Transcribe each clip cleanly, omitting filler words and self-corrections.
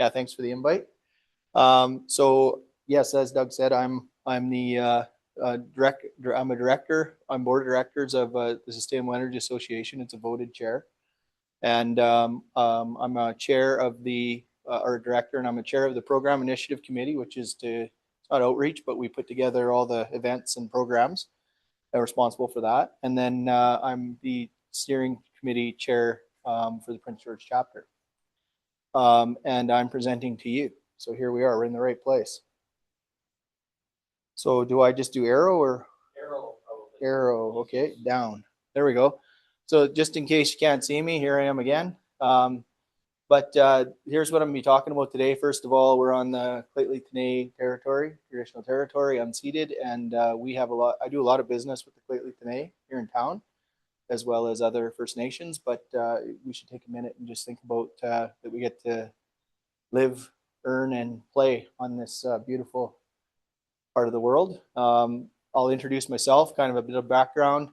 Yeah, thanks for the invite. So yes, as Doug said, I'm the director. I'm a director. I'm board of directors of the Sustainable Energy Association. It's a voted chair, and I'm a chair of the or a director, and I'm a chair of the Program Initiative Committee, which is it's not outreach, but we put together all the events and programs that are responsible for that. And then I'm the steering committee chair for the Prince George chapter. And I'm presenting to you. So here we are, we're in the right place. So do I just do arrow or? Arrow. Arrow, okay, down. There we go. So just in case you can't see me, here I am again. But here's what I'm gonna be talking about today. First of all, we're on the Lheidli T'enneh territory, traditional territory, unceded, and we have I do a lot of business with the Lheidli T'enneh here in town, as well as other First Nations, but we should take a minute and just think about that we get to live, earn, and play on this beautiful part of the world. I'll introduce myself, kind of a bit of background.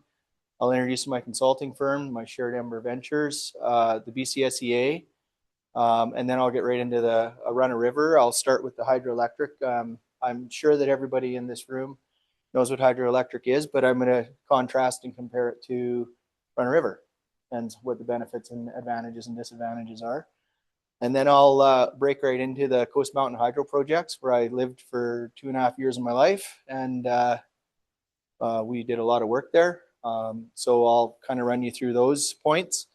I'll introduce my consulting firm, my Shared Ember Ventures, the BCSEA, and then I'll get right into the Run a River. I'll start with the hydroelectric. I'm sure that everybody in this room knows what hydroelectric is, but I'm going to contrast and compare it to Run a River and what the benefits and advantages and disadvantages are. And then I'll break right into the Coast Mountain Hydro projects, where I lived for 2.5 years of my life, and we did a lot of work there. So I'll kind of run you through those points.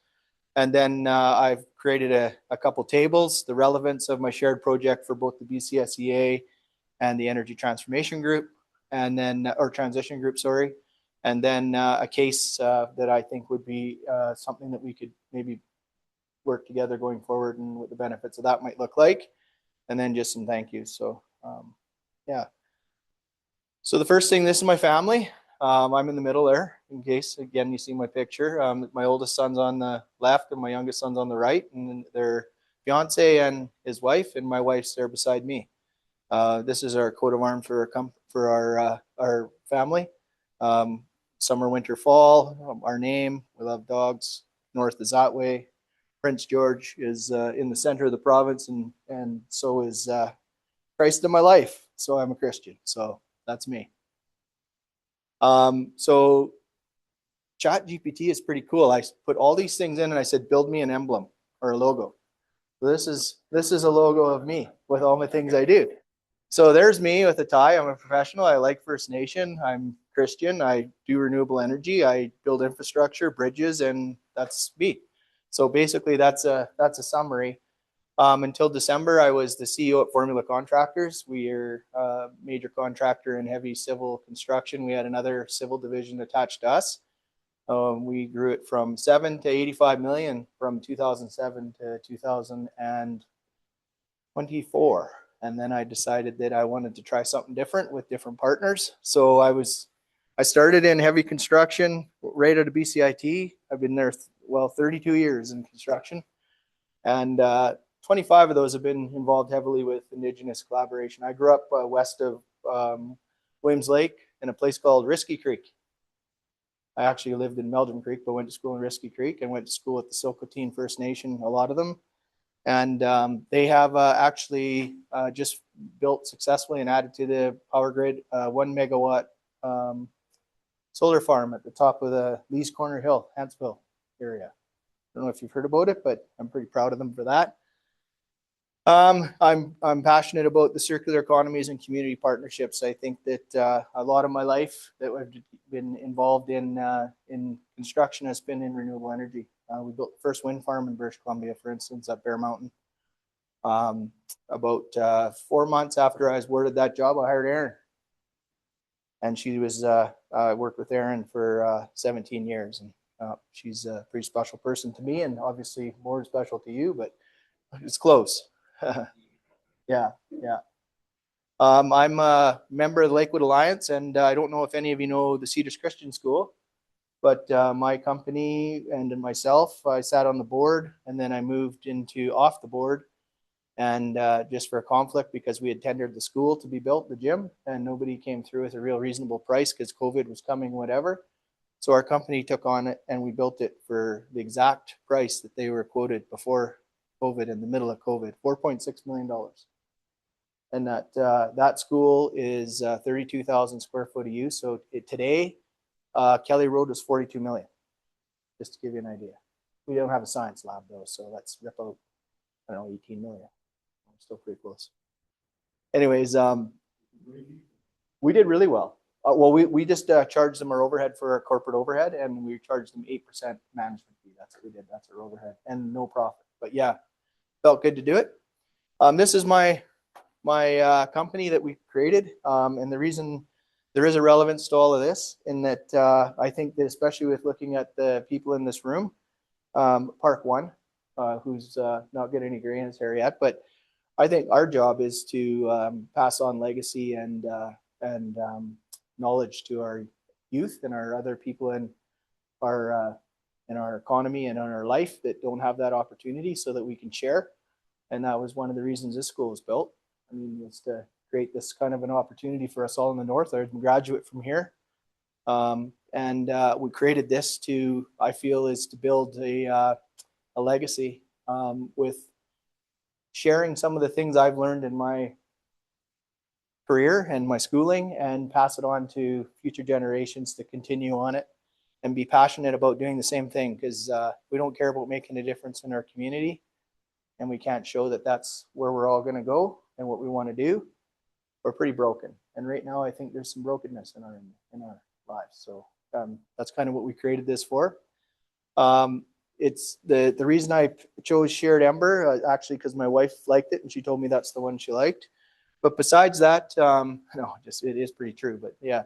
And then I've created a couple tables, the relevance of my shared project for both the BCSEA and the Energy Transformation Group, and then, or Transition Group, sorry. And then a case that I think would be something that we could maybe work together going forward, and what the benefits of that might look like. And then just some thank yous. So yeah. So the first thing, this is my family. I'm in the middle there, in case, again, you see my picture. My oldest son's on the left and my youngest son's on the right, and their fiance and his wife, and my wife's there beside me. This is our coat of arms for our family. Summer, winter, fall, our name. We love dogs. North is that way. Prince George is in the center of the province, and so is Christ in my life. So I'm a Christian. So that's me. So ChatGPT is pretty cool. I put all these things in and I said, build me an emblem or a logo. So this is a logo of me with all my things I do. So there's me with a tie. I'm a professional. I like First Nation. I'm Christian. I do renewable energy. I build infrastructure, bridges, and that's me. So basically that's a summary. Until December, I was the CEO at Formula Contractors. We are a major contractor in heavy civil construction. We had another civil division attached to us. We grew it from 7 to 85 million from 2007 to 2024. And then I decided that I wanted to try something different with different partners. So I started in heavy construction right out of BCIT. I've been there, 32 years in construction. And 25 of those have been involved heavily with Indigenous collaboration. I grew up west of Williams Lake in a place called Risky Creek. I actually lived in Meldrum Creek, but went to school in Risky Creek, and went to school at the Silcoteen First Nation, a lot of them. And they have actually just built successfully and added to the power grid 1 megawatt solar farm at the top of the Lee's Corner Hill, Hansville area. I don't know if you've heard about it, but I'm pretty proud of them for that. I'm passionate about the circular economies and community partnerships. I think that a lot of my life that I've been involved in construction has been in renewable energy. We built the first wind farm in British Columbia, for instance, at Bear Mountain. About 4 months after I was awarded that job, I hired Erin. And she was, I worked with Erin for 17 years. And she's a pretty special person to me, and obviously more special to you, but it's close. Yeah. I'm a member of the Lakewood Alliance, and I don't know if any of you know the Cedars Christian School, but my company and myself, I sat on the board, and then I moved into off the board, and just for a conflict, because we had tendered the school to be built, the gym, and nobody came through with a real reasonable price because COVID was coming, whatever. So our company took on it, and we built it for the exact price that they were quoted before COVID, in the middle of COVID, $4.6 million. And that school is 32,000 square foot of use. So today, Kelly Road was 42 million, just to give you an idea. We don't have a science lab though, so let's rip out, I don't know, 18 million. I'm still pretty close. Anyways, we did really well. Well, we just charged them our overhead for our corporate overhead, and we charged them 8% management fee. That's what we did. That's our overhead, and no profit. But yeah, felt good to do it. This is my company that we created, and the reason there is a relevance to all of this, in that I think that especially with looking at the people in this room, Park One, who's not getting any gray in his hair yet, but I think our job is to pass on legacy and knowledge to our youth and our other people in our economy and in our life that don't have that opportunity, so that we can share. And that was one of the reasons this school was built. I mean, was to create this kind of an opportunity for us all in the north. I'm a graduate from here, and we created this to, I feel, is to build a legacy with sharing some of the things I've learned in my career and my schooling, and pass it on to future generations to continue on it and be passionate about doing the same thing, because we don't care about making a difference in our community, and we can't show that that's where we're all going to go and what we want to do. We're pretty broken, and right now I think there's some brokenness in our lives. So that's kind of what we created this for. It's the reason I chose Shared Ember, actually, because my wife liked it and she told me that's the one she liked. But besides that, no, just it is pretty true. But yeah,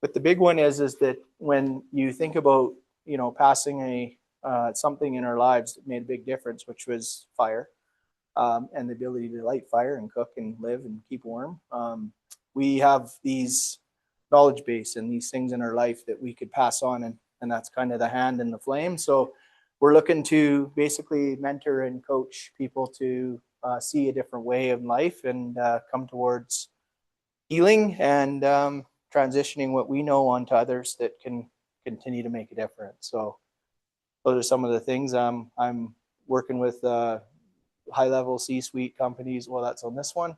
but the big one is that when you think about, you know, passing a something in our lives that made a big difference, which was fire, and the ability to light fire and cook and live and keep warm. We have these knowledge base and these things in our life that we could pass on, and that's kind of the hand in the flame. So we're looking to basically mentor and coach people to see a different way of life and come towards healing and transitioning what we know onto others that can continue to make a difference. So those are some of the things. I'm working with high-level C-suite companies. Well, that's on this one.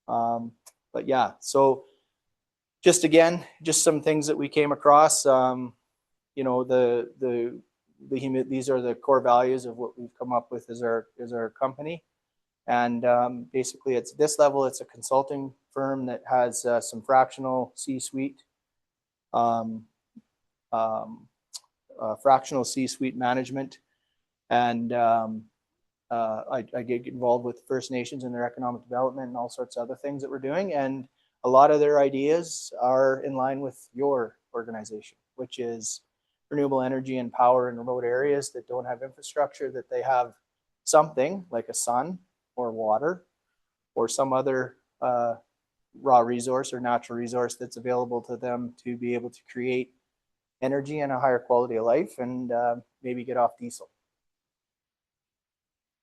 But yeah, so just again, just some things that we came across. You know, these are the core values of what we've come up with as our company. And basically, it's this level. It's a consulting firm that has some fractional C-suite, fractional C-suite management, and I get involved with First Nations and their economic development and all sorts of other things that we're doing. And a lot of their ideas are in line with your organization, which is renewable energy and power in remote areas that don't have infrastructure, that they have something like a sun or water or some other raw resource or natural resource that's available to them to be able to create energy and a higher quality of life, and maybe get off diesel.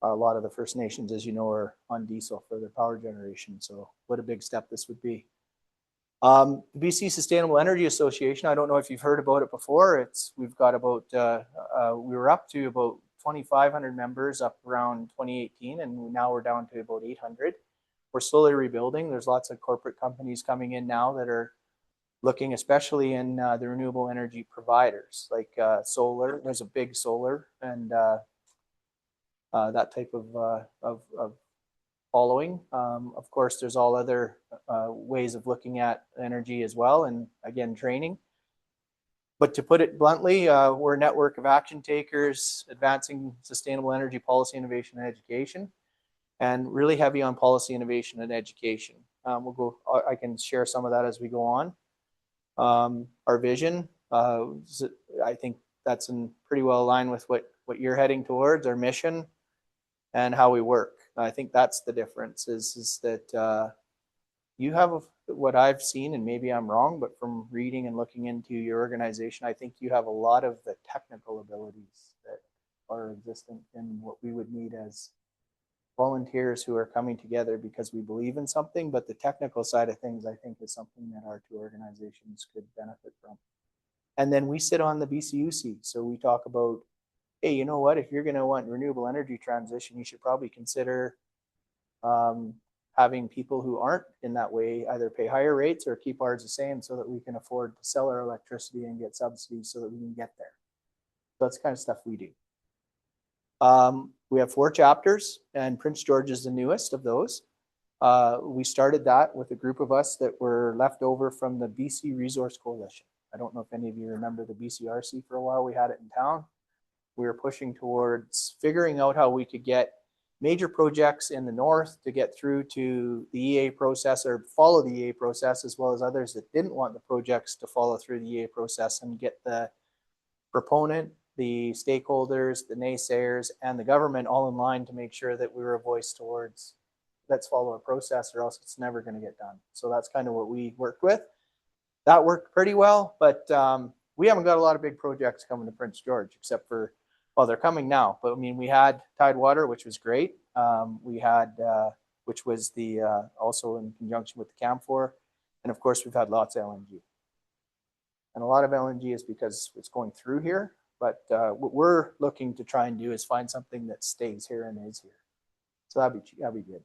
A lot of the First Nations, as you know, are on diesel for their power generation. So what a big step this would be. The BC Sustainable Energy Association, I don't know if you've heard about it before. We've got about, we were up to about 2,500 members up around 2018, and now we're down to about 800. We're slowly rebuilding. There's lots of corporate companies coming in now that are looking, especially in the renewable energy providers, like solar. There's a big solar and that type of following. Of course, there's all other ways of looking at energy as well, and again, training. But to put it bluntly, we're a network of action takers advancing sustainable energy policy, innovation, and education, and really heavy on policy, innovation, and education. I can share some of that as we go on. Our vision, I think that's in pretty well aligned with what you're heading towards, our mission, and how we work. I think that's the difference, is that you have what I've seen, and maybe I'm wrong, but from reading and looking into your organization, I think you have a lot of the technical abilities that are existent in what we would need as volunteers who are coming together because we believe in something. But the technical side of things, I think, is something that our two organizations could benefit from. And then we sit on the BCUC, so we talk about hey, you know what, if you're going to want renewable energy transition, you should probably consider um, having people who aren't in that way either pay higher rates or keep ours the same so that we can afford to sell our electricity and get subsidies so that we can get there. So that's the kind of stuff we do. We have 4 chapters, and Prince George is the newest of those. We started that with a group of us that were left over from the BC Resource Coalition. I don't know if any of you remember the BCRC. For a while we had it in town. We were pushing towards figuring out how we could get major projects in the north to get through to the EA process or follow the EA process, as well as others that didn't want the projects to follow through the EA process, and get the proponent, the stakeholders, the naysayers, and the government all in line to make sure that we were a voice towards let's follow a process or else it's never going to get done. So that's kind of what we worked with. That worked pretty well, but we haven't got a lot of big projects coming to Prince George, except for, well, they're coming now. But I mean, we had Tidewater, which was great. We had, which was the also in conjunction with the CAM4. And of course, we've had lots of LNG. And a lot of LNG is because it's going through here. But what we're looking to try and do is find something that stays here and is here. So that'd be good,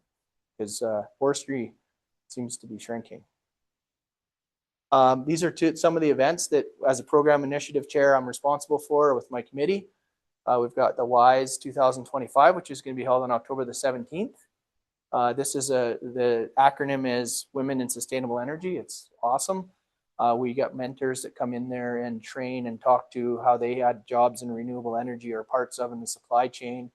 because forestry seems to be shrinking. These are some of the events that, as a program initiative chair, I'm responsible for with my committee. We've got the WISE 2025, which is going to be held on October the 17th. This is the acronym is Women in Sustainable Energy. It's awesome. We got mentors that come in there and train and talk to how they had jobs in renewable energy or parts of in the supply chain,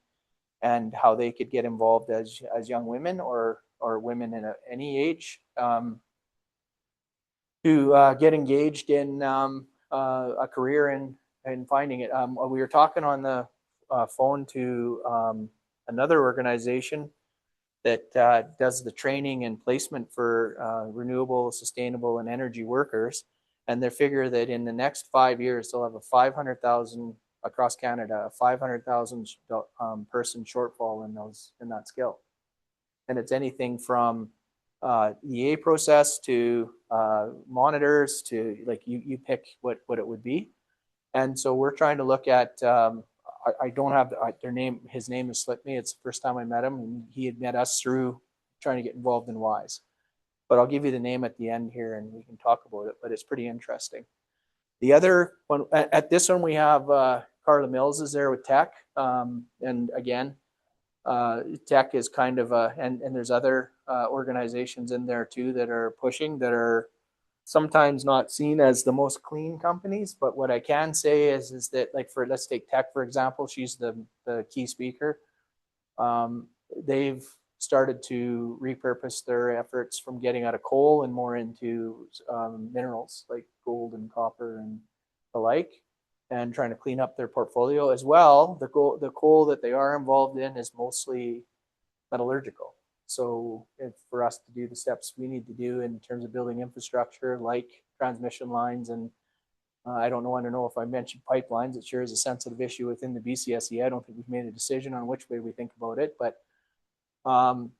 and how they could get involved as young women or women in any age to get engaged in a career in finding it. We were talking on the phone to another organization that does the training and placement for renewable, sustainable, and energy workers. And they figure that in the next 5 years, they'll have a 500,000 across Canada, a 500,000 person shortfall in that skill. And it's anything from the EA process to monitors to, like, you pick what it would be. And so we're trying to look at I don't have their name. His name has slipped me. It's the first time I met him, and he had met us through trying to get involved in WISE. But I'll give you the name at the end here, and we can talk about it. But it's pretty interesting. The other one, at this one, we have Carla Mills is there with Tech, and again, Tech is kind of and there's other organizations in there too that are pushing, that are sometimes not seen as the most clean companies. But what I can say is that, like, let's take Tech for example. She's the key speaker. They've started to repurpose their efforts from getting out of coal and more into minerals like gold and copper and the like, and trying to clean up their portfolio as well. The coal that they are involved in is mostly metallurgical. So for us to do the steps we need to do in terms of building infrastructure like transmission lines, and I don't know if I mentioned pipelines. It sure is a sensitive issue within the BCSEA. I don't think we've made a decision on which way we think about it, but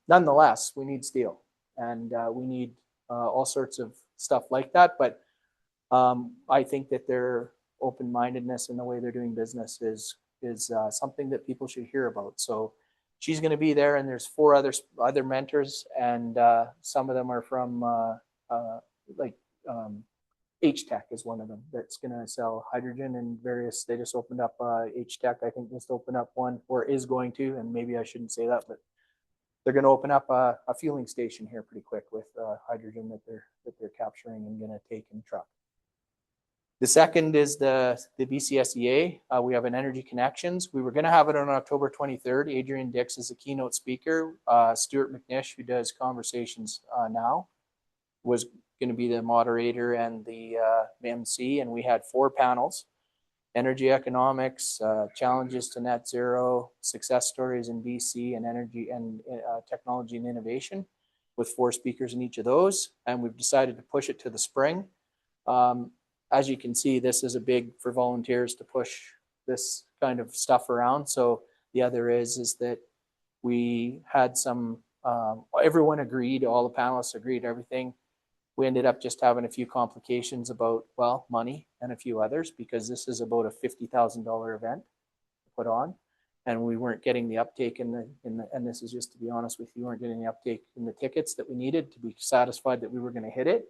nonetheless, we need steel, and we need all sorts of stuff like that. But I think that their open-mindedness in the way they're doing business is something that people should hear about. So she's going to be there, and there's 4 other mentors, and some of them are from H-Tech is one of them that's going to sell hydrogen and various. They just opened up H-Tech, I think, just opened up one, or is going to, and maybe I shouldn't say that, but they're going to open up a fueling station here pretty quick with hydrogen that they're capturing and going to take in truck. The second is the BCSEA. We have an Energy Connections. We were going to have it on October 23rd. Adrian Dix is a keynote speaker. Stuart McNish, who does conversations now, was going to be the moderator and the MC. And we had 4 panels: energy economics, challenges to net zero, success stories in BC, and energy and technology and innovation, with 4 speakers in each of those. And we've decided to push it to the spring. As you can see, this is a big for volunteers to push this kind of stuff around. So the other is that we had some, everyone agreed, all the panelists agreed, everything. We ended up just having a few complications about, well, money and a few others, because this is about a $50,000 event to put on, and we weren't getting the uptake and this is just to be honest with you, weren't getting the uptake in the tickets that we needed to be satisfied that we were going to hit it.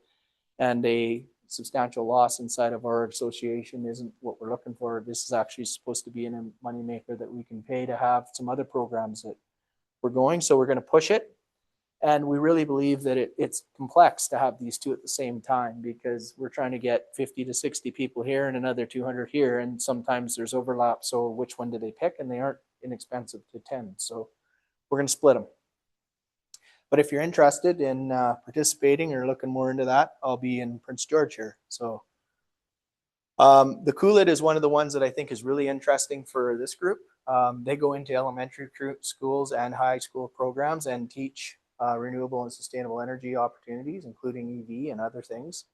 And a substantial loss inside of our association isn't what we're looking for. This is actually supposed to be a moneymaker that we can pay to have some other programs that we're going. So we're going to push it. And we really believe that it's complex to have these two at the same time, because we're trying to get 50 to 60 people here and another 200 here. And sometimes there's overlap. So which one do they pick? And they aren't inexpensive to attend. So we're going to split them. But if you're interested in participating or looking more into that, I'll be in Prince George here. So the Kool-Aid is one of the ones that I think is really interesting for this group. They go into elementary schools and high school programs and teach renewable and sustainable energy opportunities, including EV and other things.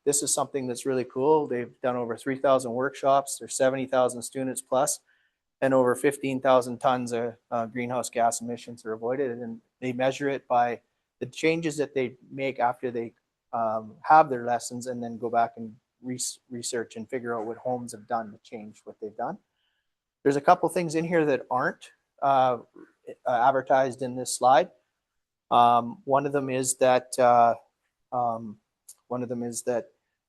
This is something that's really cool. They've done over 3,000 workshops. There's 70,000 students plus, and over 15,000 tons of greenhouse gas emissions are avoided. And they measure it by the changes that they make after they have their lessons, and then go back and research and figure out what homes have done to change what they've done. There's a couple things in here that aren't advertised in this slide. One of them is that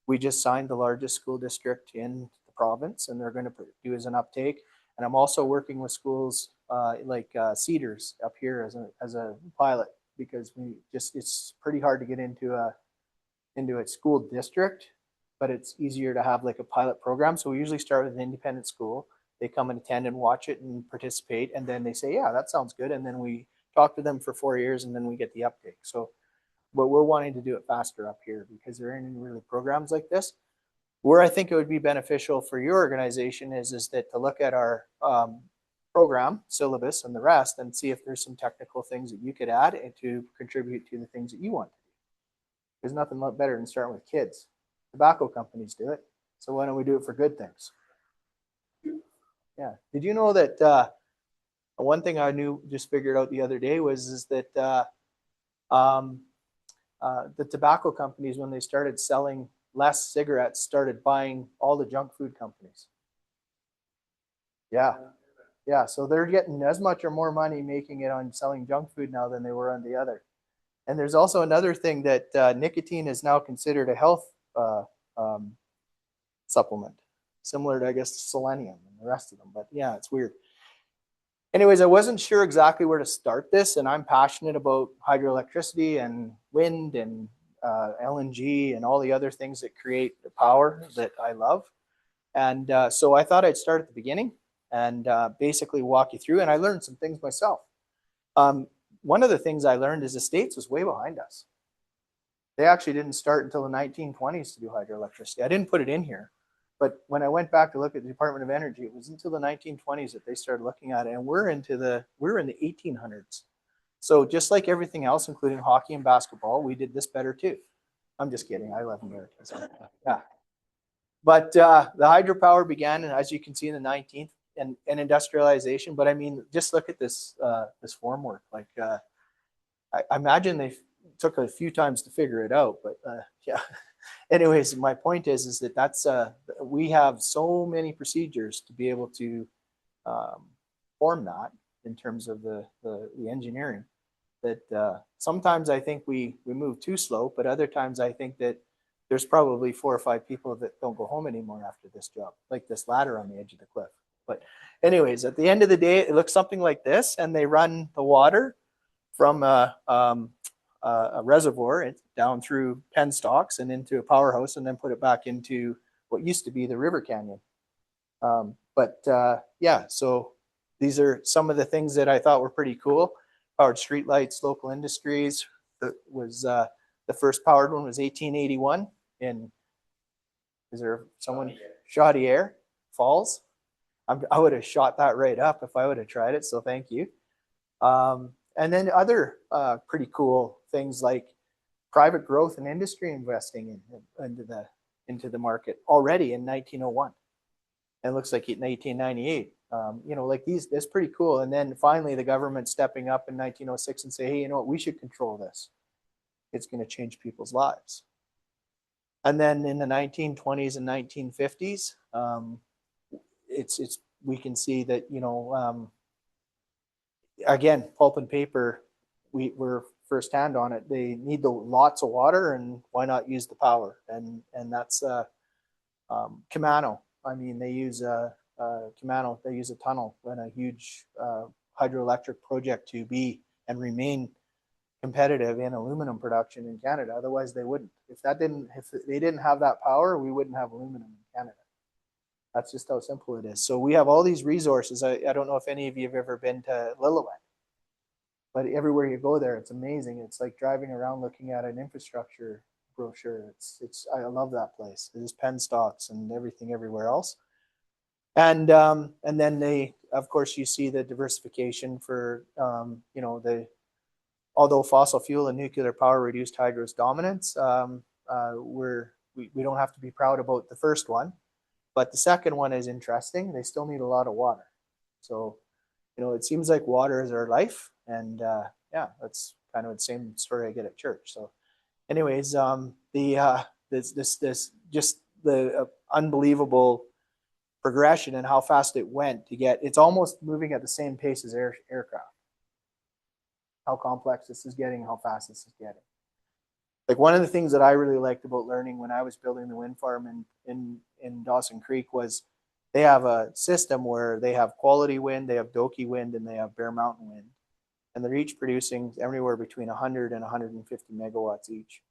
we just signed the largest school district in the province, and they're going to do as an uptake. And I'm also working with schools like Cedars up here as a pilot, because it's pretty hard to get into a school district, but it's easier to have like a pilot program. So we usually start with an independent school. They come and attend and watch it and participate, and then they say, yeah, that sounds good. And then we talk to them for 4 years, and then we get the uptake. So, but we're wanting to do it faster up here because there aren't any really programs like this. Where I think it would be beneficial for your organization is that to look at our program syllabus and the rest, and see if there's some technical things that you could add and to contribute to the things that you want to do. There's nothing better than starting with kids. Tobacco companies do it, so why don't we do it for good things? Yeah. Did you know that one thing I just figured out the other day is that the tobacco companies, when they started selling less cigarettes, started buying all the junk food companies. Yeah. Yeah. So they're getting as much or more money making it on selling junk food now than they were on the other. And there's also another thing that nicotine is now considered a health supplement, similar to, I guess, selenium and the rest of them. But yeah, it's weird. Anyways, I wasn't sure exactly where to start this, and I'm passionate about hydroelectricity and wind and LNG and all the other things that create the power that I love. And so I thought I'd start at the beginning and basically walk you through. And I learned some things myself. One of the things I learned is the States was way behind us. They actually didn't start until the 1920s to do hydroelectricity. I didn't put it in here, but when I went back to look at the Department of Energy, it was until the 1920s that they started looking at it, and we're in the 1800s. So just like everything else, including hockey and basketball, we did this better too. I'm just kidding. I love Americans. Yeah. But the hydropower began, and as you can see, in the 19th, and industrialization. But I mean, just look at this this formwork. Like I imagine they took a few times to figure it out. But yeah. Anyways, my point is that that's we have so many procedures to be able to form that in terms of the engineering, that sometimes I think we move too slow, but other times I think that there's probably 4 or 5 people that don't go home anymore after this job, like this ladder on the edge of the cliff. But anyways, at the end of the day, it looks something like this, and they run the water from a reservoir down through penstalks and into a powerhouse, and then put it back into what used to be the river canyon. Yeah, so these are some of the things that I thought were pretty cool. Powered streetlights, local industries. That was the first powered one was 1881 in, is there someone? Chaudière Falls. I would have shot that right up if I would have tried it, so thank you. And then other pretty cool things like private growth and industry investing into the market already in 1901. And it looks like in 1898. You know, like that's pretty cool. And then finally the government stepping up in 1906 and say, hey, you know what, we should control this. It's going to change people's lives. And then in the 1920s and 1950s, it's we can see that, again, pulp and paper, we're firsthand on it. They need lots of water, and why not use the power? And that's Camano. I mean, they use Camano. They use a tunnel and a huge hydroelectric project to be and remain competitive in aluminum production in Canada. Otherwise, they wouldn't. If they didn't have that power, we wouldn't have aluminum in Canada. That's just how simple it is. So we have all these resources. I don't know if any of you have ever been to Lillooet, but everywhere you go there, it's amazing. It's like driving around looking at an infrastructure brochure. I love that place. There's penstocks and everything everywhere else. And then of course, you see the diversification for, although fossil fuel and nuclear power reduced hydro's dominance, we don't have to be proud about the first one. But the second one is interesting. They still need a lot of water. So, it seems like water is our life. And that's kind of the same story I get at church. So anyways, just the unbelievable progression and how fast it went to get, it's almost moving at the same pace as aircraft. How complex this is getting, how fast this is getting. Like one of the things that I really liked about learning when I was building the wind farm in Dawson Creek was they have a system where they have quality wind, they have Doki wind, and they have Bear Mountain wind. And they're each producing anywhere between 100 and 150 megawatts each.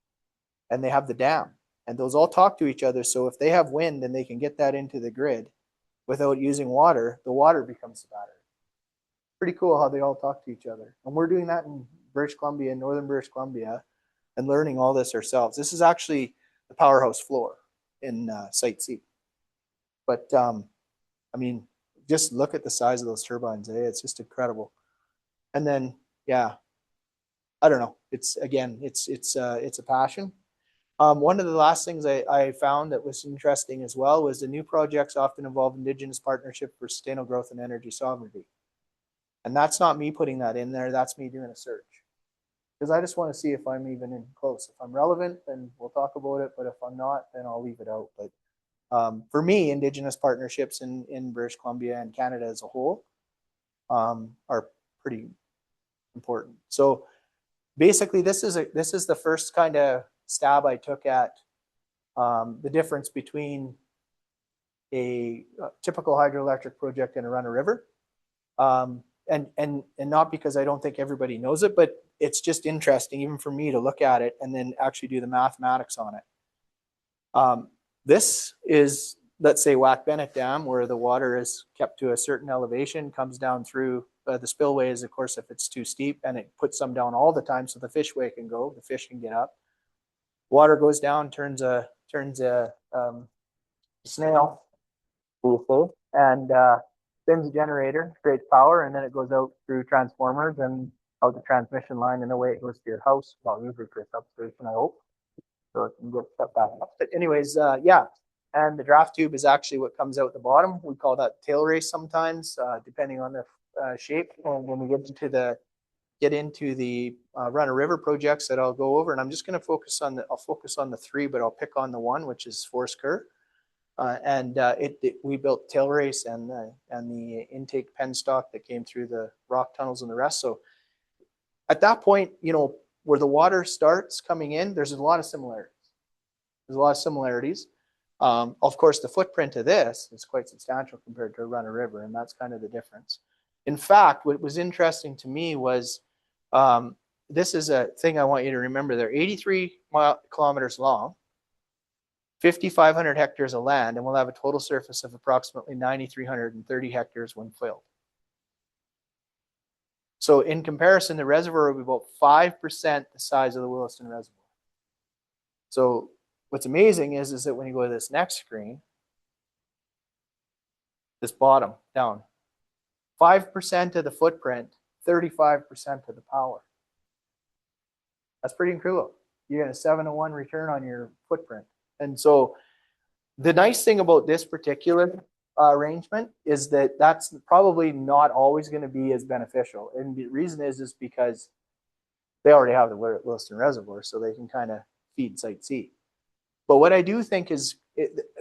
And they have the dam. And those all talk to each other. So if they have wind and they can get that into the grid without using water, the water becomes the battery. Pretty cool how they all talk to each other. And we're doing that in British Columbia, northern British Columbia, and learning all this ourselves. This is actually the powerhouse floor in Site C. But I mean, just look at the size of those turbines. It's just incredible. And then, yeah, I don't know. It's a passion. One of the last things I found that was interesting as well was the new projects often involve Indigenous partnership for sustainable growth and energy sovereignty. And that's not me putting that in there. That's me doing a search. Because I just want to see if I'm even in close. If I'm relevant, then we'll talk about it. But if I'm not, then I'll leave it out. But for me, Indigenous partnerships in British Columbia and Canada as a whole are pretty important. So basically, this is the first kind of stab I took at the difference between a typical hydroelectric project and a run-of-river. And not because I don't think everybody knows it, but it's just interesting even for me to look at it and then actually do the mathematics on it. This is, let's say, Wack-Bennett Dam, where the water is kept to a certain elevation, comes down through the spillways, of course, if it's too steep, and it puts some down all the time so the fishway can go, the fish can get up. Water goes down, turns a snail, and spins a generator, creates power, and then it goes out through transformers and out the transmission line, and away it goes to your house. Well, usually for a substation, I hope, so it can get stuff back up. But anyways, yeah. And the draft tube is actually what comes out the bottom. We call that tail race sometimes, depending on the shape. And when we get into the run-of-river projects that I'll go over, and I'm just going to focus on the three, but I'll pick on the one, which is Force Kerr. We built tail race and the intake penstock that came through the rock tunnels and the rest. So at that point, where the water starts coming in, there's a lot of similarities. Of course, the footprint of this is quite substantial compared to a run-of-river, and that's kind of the difference. In fact, what was interesting to me was this is a thing I want you to remember. They're 83 kilometers long, 5,500 hectares of land, and we'll have a total surface of approximately 9,330 hectares when filled. So in comparison, the reservoir will be about 5% the size of the Williston Reservoir. So what's amazing is that when you go to this next screen, this bottom down, 5% of the footprint, 35% of the power. That's pretty cool. You get a 7-to-1 return on your footprint. And so the nice thing about this particular arrangement is that that's probably not always going to be as beneficial. And the reason is because they already have the Williston Reservoir, so they can kind of feed Site C. But what I do think is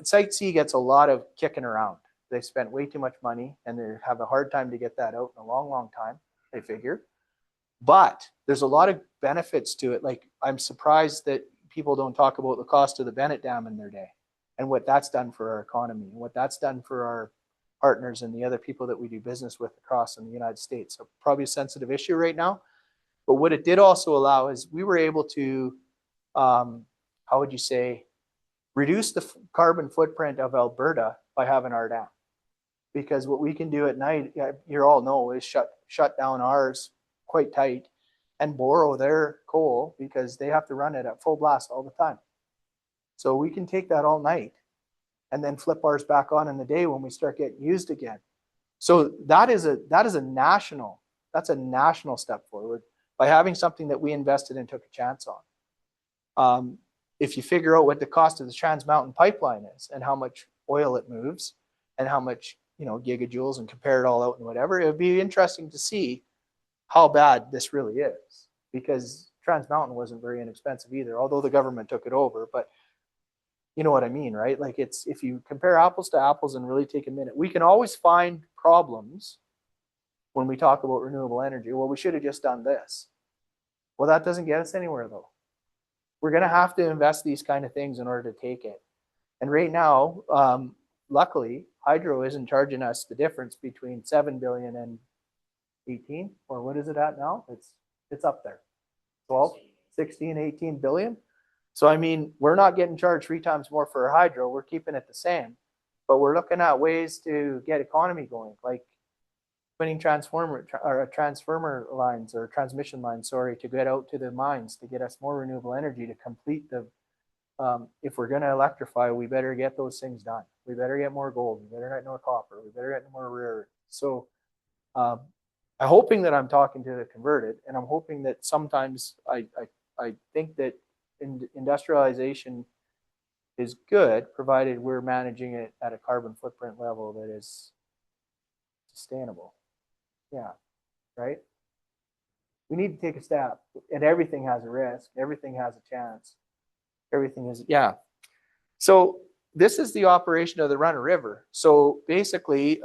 Site C gets a lot of kicking around. they spent way too much money and they have a hard time to get that out in a long, long time, they figure. But there's a lot of benefits to it. Like, I'm surprised that people don't talk about the cost of the Bennett Dam in their day and what that's done for our economy and what that's done for our partners and the other people that we do business with across in the United States. So probably a sensitive issue right now. But what it did also allow is we were able to, how would you say, reduce the carbon footprint of Alberta by having our dam. Because what we can do at night, you all know, is shut down ours quite tight and borrow their coal because they have to run it at full blast all the time. So we can take that all night and then flip ours back on in the day when we start getting used again. So that is a national step forward by having something that we invested and took a chance on. If you figure out what the cost of the Trans Mountain pipeline is and how much oil it moves and how much, gigajoules, and compare it all out and whatever, it would be interesting to see how bad this really is, because Trans Mountain wasn't very inexpensive either, although the government took it over. But you know what I mean, right? Like, it's, if you compare apples to apples and really take a minute, we can always find problems when we talk about renewable energy. Well, we should have just done this. Well, that doesn't get us anywhere, though. We're going to have to invest these kind of things in order to take it. And right now, luckily, hydro isn't charging us the difference between 7 billion and 18, or what is it at now? It's up there. 12, 16, 18 billion. So, I mean, we're not getting charged 3 times more for our hydro. We're keeping it the same. But we're looking at ways to get economy going, like putting transmission lines, to get out to the mines to get us more renewable energy to complete the, if we're going to electrify, we better get those things done. We better get more gold. We better get more copper. We better get more rare earth. So I'm hoping that I'm talking to the converted, and I'm hoping that sometimes I think that industrialization is good, provided we're managing it at a carbon footprint level that is sustainable. Yeah, right? We need to take a step, and everything has a risk. Everything has a chance. Everything is, yeah. So this is the operation of the Runner River. So basically,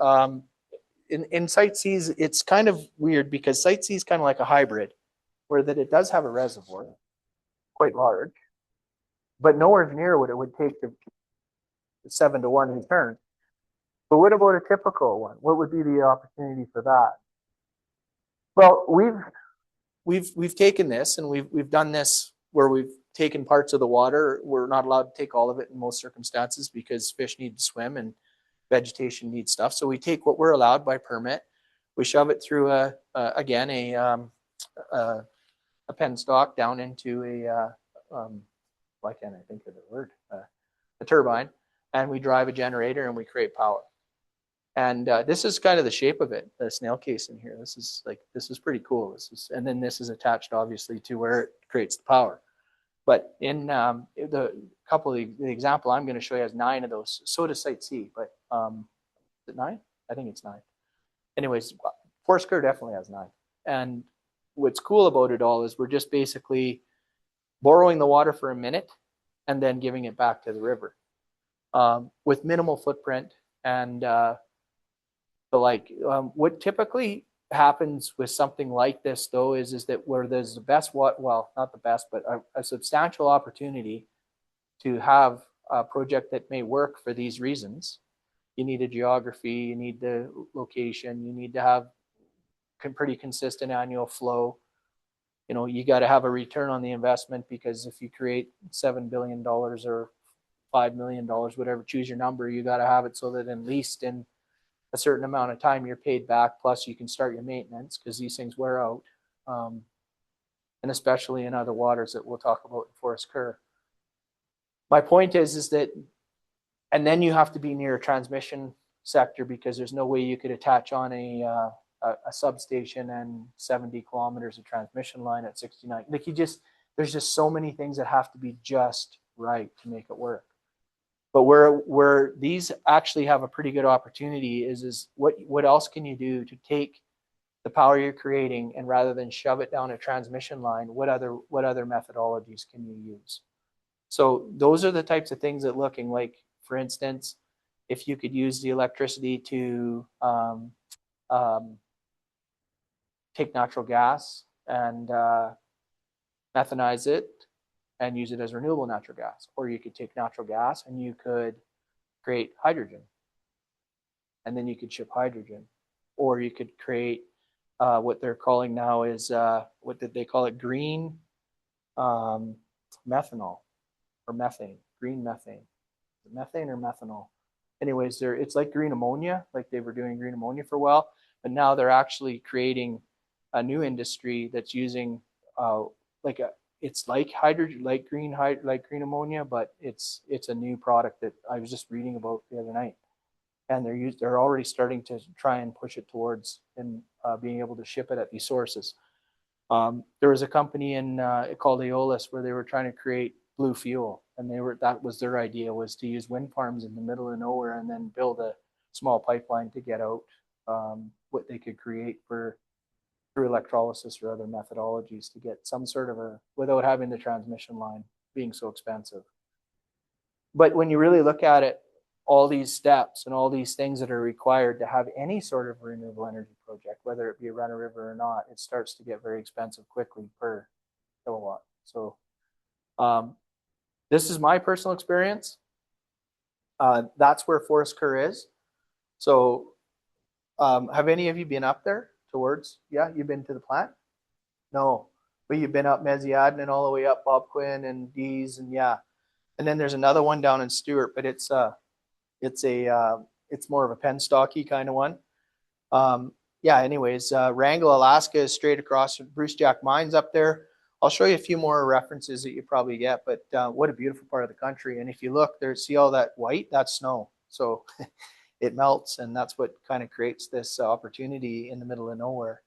in Site C's, it's kind of weird because Site C is kind of like a hybrid, where that it does have a reservoir, quite large, but nowhere near what it would take to 7-to-1 return. But what about a typical one? What would be the opportunity for that? Well, we've taken this, and we've done this where we've taken parts of the water. We're not allowed to take all of it in most circumstances because fish need to swim and vegetation needs stuff. So we take what we're allowed by permit. We shove it through a penstock down into why can't I think of the word? A turbine, and we drive a generator and we create power. And this is kind of the shape of it, the snail case in here. This is pretty cool. And then this is attached obviously to where it creates the power. But in the example I'm going to show you has 9 of those. So does Site C, but is it 9? I think it's 9. Anyways, Forest Kerr definitely has 9. And what's cool about it all is we're just basically borrowing the water for a minute and then giving it back to the river with minimal footprint. And what typically happens with something like this, though, is that where there's the best, well, not the best, but a substantial opportunity to have a project that may work for these reasons. You need a geography, you need the location, you need to have pretty consistent annual flow. You got to have a return on the investment, because if you create $7 billion or $5 million, whatever, choose your number, you got to have it so that at least in a certain amount of time you're paid back, plus you can start your maintenance, because these things wear out, and especially in other waters that we'll talk about in Forest Kerr. My point is that, and then you have to be near a transmission sector, because there's no way you could attach on a substation and 70 kilometers of transmission line at 69. There's just so many things that have to be just right to make it work. But where these actually have a pretty good opportunity is what else can you do to take the power you're creating, and rather than shove it down a transmission line, what other methodologies can you use? So those are the types of things that, looking like, for instance, if you could use the electricity to take natural gas and methanize it and use it as renewable natural gas. Or you could take natural gas and you could create hydrogen. And then you could ship hydrogen. Or you could create what they're calling now is, what did they call it? Green methanol or methane, green methane. Methane or methanol? Anyways, it's like green ammonia, like they were doing green ammonia for a while, but now they're actually creating a new industry that's using it's like hydrogen, like green ammonia, but it's a new product that I was just reading about the other night, and they're already starting to try and push it towards and being able to ship it at these sources. There was a company called Aeolus where they were trying to create blue fuel, and that was their idea, was to use wind farms in the middle of nowhere and then build a small pipeline to get out what they could create through electrolysis or other methodologies to get some sort of without having the transmission line being so expensive. But when you really look at it, all these steps and all these things that are required to have any sort of renewable energy project, whether it be a run-of-river or not, it starts to get very expensive quickly per kilowatt. So this is my personal experience. That's where Forest Kerr is. So have any of you been up there towards, yeah, you've been to the plant? No, but you've been up Mesiadin and all the way up Bob Quinn and Dees, and yeah. And then there's another one down in Stewart, but it's more of a penstocky kind of one. Yeah, anyways, Wrangell, Alaska is straight across from Bruce Jack Mines up there. I'll show you a few more references that you probably get, but what a beautiful part of the country. And if you look there, see all that white? That's snow. So it melts, and that's what kind of creates this opportunity in the middle of nowhere,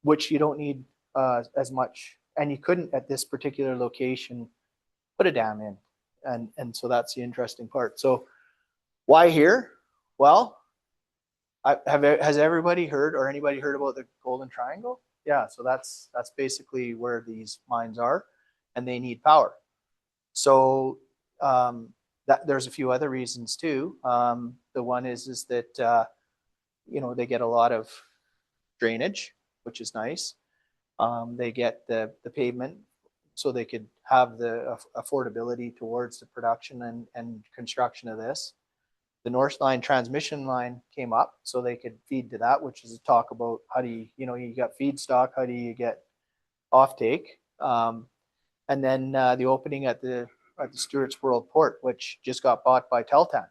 which you don't need as much. And you couldn't at this particular location put a dam in. And so that's the interesting part. So why here? Well, has everybody heard or anybody heard about the Golden Triangle? Yeah, so that's basically where these mines are, and they need power. So there's a few other reasons too. The one is that they get a lot of drainage, which is nice. They get the pavement, so they could have the affordability towards the production and construction of this. The North Line transmission line came up, so they could feed to that, which is a talk about how do you got feedstock, how do you get offtake, and then the opening at the Stewart's World Port, which just got bought by Teltan,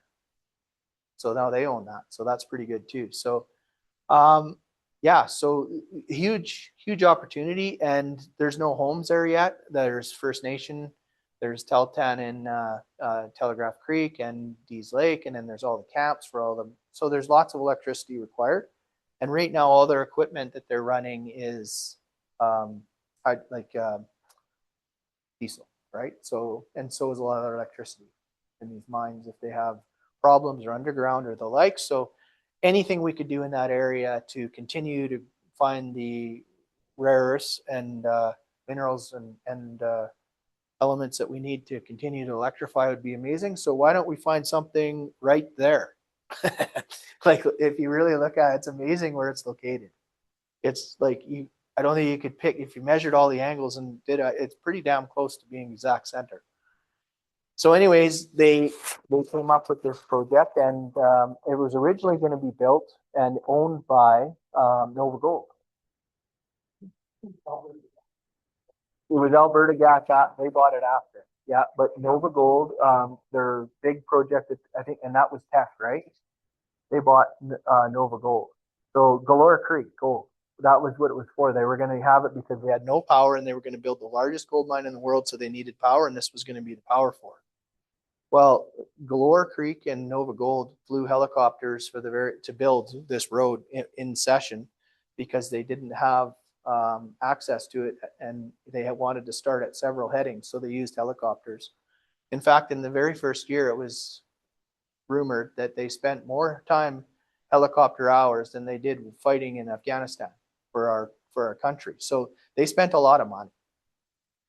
so now they own that, so that's pretty good too. So yeah, so huge opportunity, and there's no homes there yet. There's First Nation, there's Teltan in Telegraph Creek and Dees Lake, and then there's all the camps for all of them. So there's lots of electricity required, and right now all their equipment that they're running is diesel, right? So is a lot of their electricity in these mines if they have problems or underground or the like. So anything we could do in that area to continue to find the rare earths and minerals and elements that we need to continue to electrify would be amazing. So why don't we find something right there? Like if you really look at it, it's amazing where it's located. It's like I don't think you could pick, if you measured all the angles and it's pretty damn close to being exact center. So anyways, they came up with this project, and it was originally going to be built and owned by Nova Gold. It was Alberta Gas. They bought it after. Yeah, but Nova Gold, their big project, I think, and that was Teck, right? They bought Nova Gold. So Galore Creek Gold, that was what it was for. They were going to have it because they had no power, and they were going to build the largest gold mine in the world, so they needed power, and this was going to be the power for it. Well, Galore Creek and Nova Gold flew helicopters to build this road in session because they didn't have access to it, and they had wanted to start at several headings, so they used helicopters. In fact, in the very first year, it was rumored that they spent more time helicopter hours than they did fighting in Afghanistan for our country. So they spent a lot of money.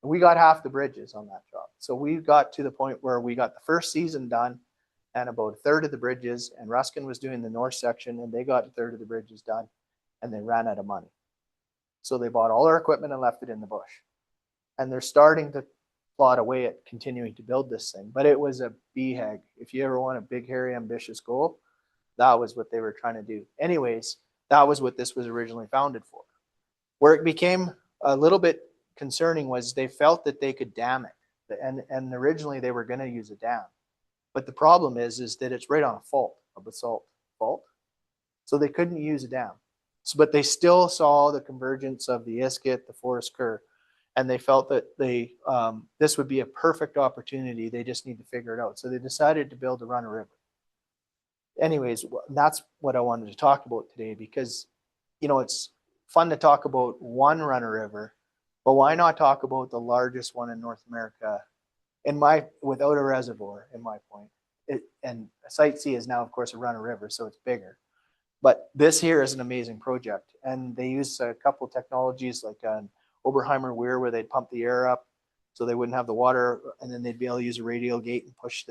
We got half the bridges on that job. So we got to the point where we got the first season done, and about a third of the bridges, and Ruskin was doing the north section, and they got a third of the bridges done, and they ran out of money. So they bought all their equipment and left it in the bush. And they're starting to plot away at continuing to build this thing. But it was a BHAG. If you ever want a big, hairy, ambitious goal, that was what they were trying to do. Anyways, that was what this was originally founded for. Where it became a little bit concerning was they felt that they could dam it. And originally they were going to use a dam. But the problem is that it's right on a fault, a basalt fault. So they couldn't use a dam. So, but they still saw the convergence of the Iskit, the Forest Kerr, and they felt that this would be a perfect opportunity. They just need to figure it out. So they decided to build a run of river. Anyways, that's what I wanted to talk about today, because, you know, it's fun to talk about one run of river, but why not talk about the largest one in North America without a reservoir, in my point. And Site C is now, of course, a run of river, so it's bigger. But this here is an amazing project. And they use a couple of technologies like an Oberheimer weir, where they'd pump the air up so they wouldn't have the water, and then they'd be able to use a radial gate and push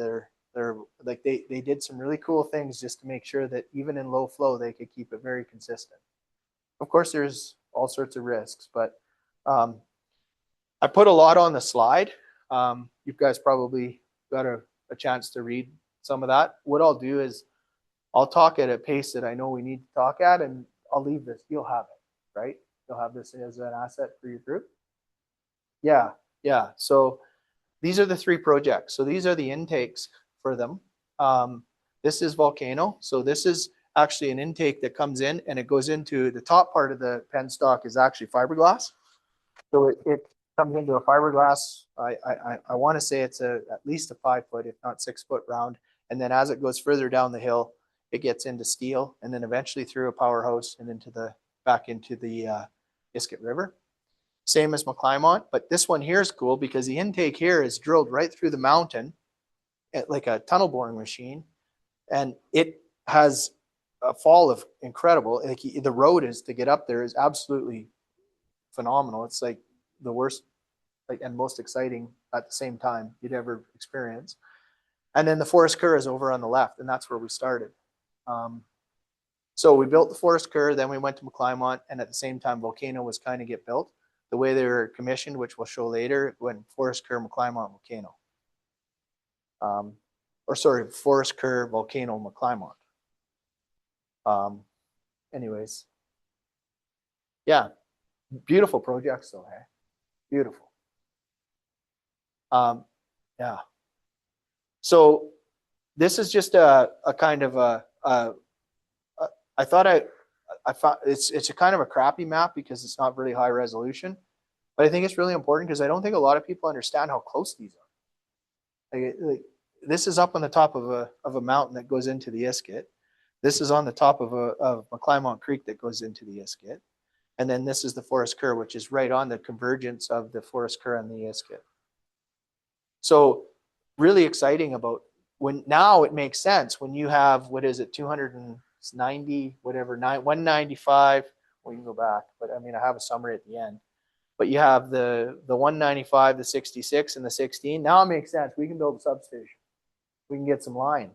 like they did some really cool things just to make sure that even in low flow, they could keep it very consistent. Of course, there's all sorts of risks, but I put a lot on the slide. You guys probably got a chance to read some of that. What I'll do is I'll talk at a pace that I know we need to talk at, and I'll leave this. You'll have it, right? You'll have this as an asset for your group. Yeah. So these are the three projects. So these are the intakes for them. This is Volcano. So this is actually an intake that comes in, and it goes into the top part of the penstock is actually fiberglass. So it comes into a fiberglass. I want to say it's at least a 5 foot, if not 6 foot round. And then as it goes further down the hill, it gets into steel, and then eventually through a powerhouse and back into the Iskit River. Same as McClymont, but this one here is cool because the intake here is drilled right through the mountain, like a tunnel boring machine, and it has a fall of incredible. Like the road is to get up there is absolutely phenomenal. It's like the worst, and most exciting at the same time you'd ever experience. And then the Forest Kerr is over on the left, and that's where we started. So we built the Forest Kerr, then we went to McClymont, and at the same time Volcano was kind of get built. The way they were commissioned, which we'll show later, went Forest Kerr, McClymont, Volcano. Forest Kerr, Volcano, McClymont. Anyways, yeah, beautiful projects though, hey? Beautiful. Yeah. So this is just a kind of I found it's a kind of a crappy map because it's not really high resolution, but I think it's really important because I don't think a lot of people understand how close these are. Like this is up on the top of a mountain that goes into the Iskit. This is on the top of McClymont Creek that goes into the Iskit. And then this is the Forest Kerr, which is right on the convergence of the Forest Kerr and the Iskit. So really exciting about now it makes sense when you have, 290, 195. We can go back, but I mean, I have a summary at the end. But you have the 195, the 66, and the 16. Now it makes sense. We can build a substation. We can get some line.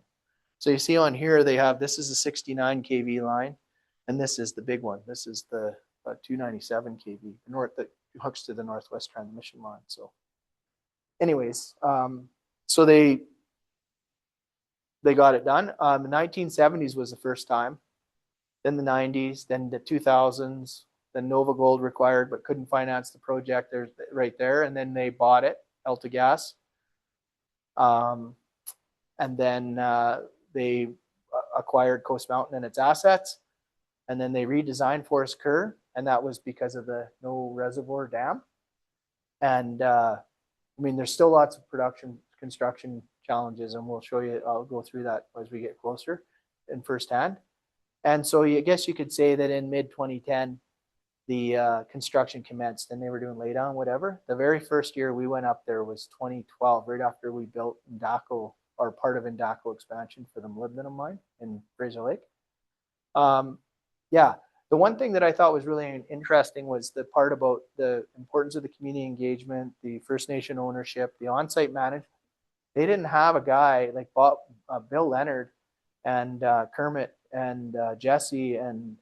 So you see on here, this is a 69 kV line, and this is the big one. This is the 297 kV, that hooks to the Northwest Transmission line. So anyways, so they got it done. The 1970s was the first time, then the 90s, then the 2000s, then Nova Gold required but couldn't finance the project. There's right there, and then they bought it, Alta Gas, and then they acquired Coast Mountain and its assets, and then they redesigned Forest Kerr, and that was because of the no reservoir dam. And I mean, there's still lots of construction challenges, and we'll show you. I'll go through that as we get closer in firsthand. And so I guess you could say that in mid 2010, the construction commenced, and they were doing laydown, whatever. The very first year we went up there was 2012, right after we built Indaco, or part of Indaco expansion for the molybdenum mine in Fraser Lake. Yeah, the one thing that I thought was really interesting was the part about the importance of the community engagement, the First Nation ownership, the on-site management. They didn't have a guy like Bob, Bill Leonard and Kermit and Jesse and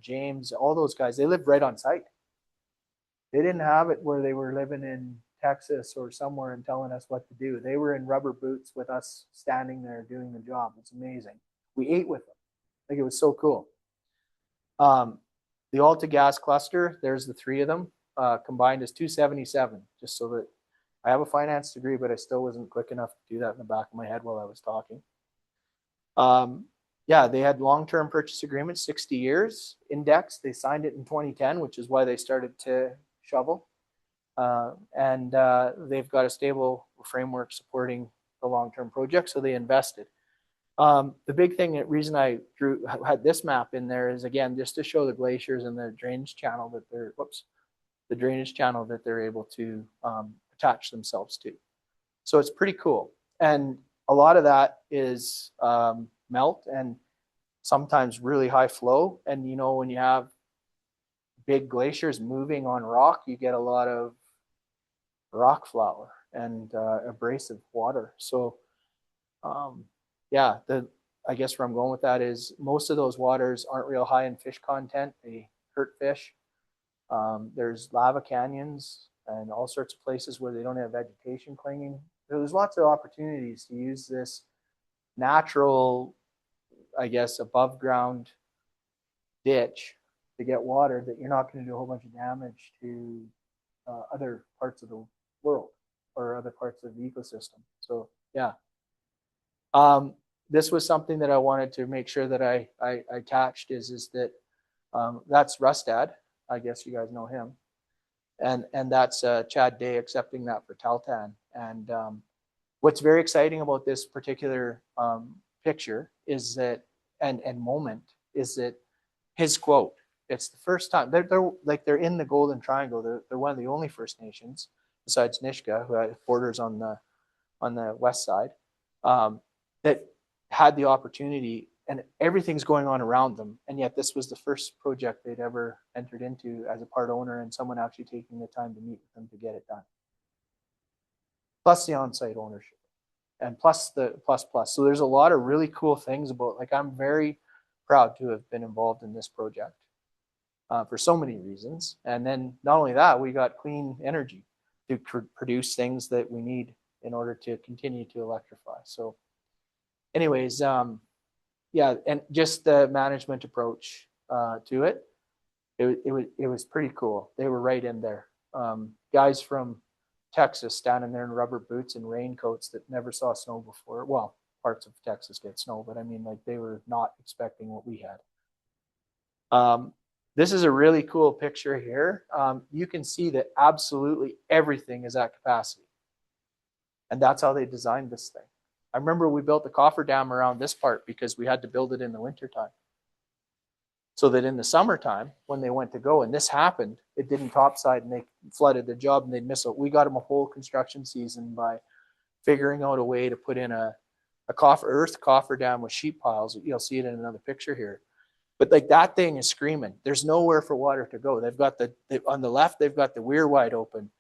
James, all those guys. They lived right on site. They didn't have it where they were living in Texas or somewhere and telling us what to do. They were in rubber boots with us standing there doing the job. It's amazing. We ate with them. Like, it was so cool. The Alta gas cluster, there's the three of them, combined is 277, just so that I have a finance degree, but I still wasn't quick enough to do that in the back of my head while I was talking. Yeah, they had long-term purchase agreements, 60 years, index. They signed it in 2010, which is why they started to shovel. And they've got a stable framework supporting the long-term project, so they invested. The big thing, the reason I had this map in there is, again, just to show the glaciers and the drainage channel that they're able to attach themselves to. So it's pretty cool. And a lot of that is melt and sometimes really high flow. And you know, when you have big glaciers moving on rock, you get a lot of rock flour and abrasive water. So yeah, I guess where I'm going with that is most of those waters aren't real high in fish content. They hurt fish. There's lava canyons and all sorts of places where they don't have vegetation clinging. There's lots of opportunities to use this natural, I guess, above ground ditch to get water that you're not going to do a whole bunch of damage to other parts of the world or other parts of the ecosystem. So yeah. This was something that I wanted to make sure that I attached is that that's Rustad. I guess you guys know him. And that's Chad Day accepting that for Taltan. And what's very exciting about this particular picture is that, and moment, is that his quote. It's the first time they're in the Golden Triangle. They're one of the only First Nations besides Nisga'a, who borders on the west side, that had the opportunity, and everything's going on around them, and yet this was the first project they'd ever entered into as a part owner, and someone actually taking the time to meet with them to get it done. Plus the on-site ownership, and plus the plus. So there's a lot of really cool things about, like, I'm very proud to have been involved in this project for so many reasons. And then not only that, we got clean energy to produce things that we need in order to continue to electrify. So anyways, yeah, and just the management approach to it, it was pretty cool. They were right in there. Guys from Texas standing there in rubber boots and raincoats that never saw snow before. Well, parts of Texas get snow, but I mean, like, they were not expecting what we had. This is a really cool picture here. You can see that absolutely everything is at capacity. And that's how they designed this thing. I remember we built the cofferdam around this part because we had to build it in the wintertime. So that in the summertime, when they went to go, and this happened, it didn't topside and they flooded the job and they'd miss it. We got them a whole construction season by figuring out a way to put in a earth cofferdam with sheep piles. You'll see it in another picture here. But like, that thing is screaming. There's nowhere for water to go. They've got on the left, they've got the weir wide open.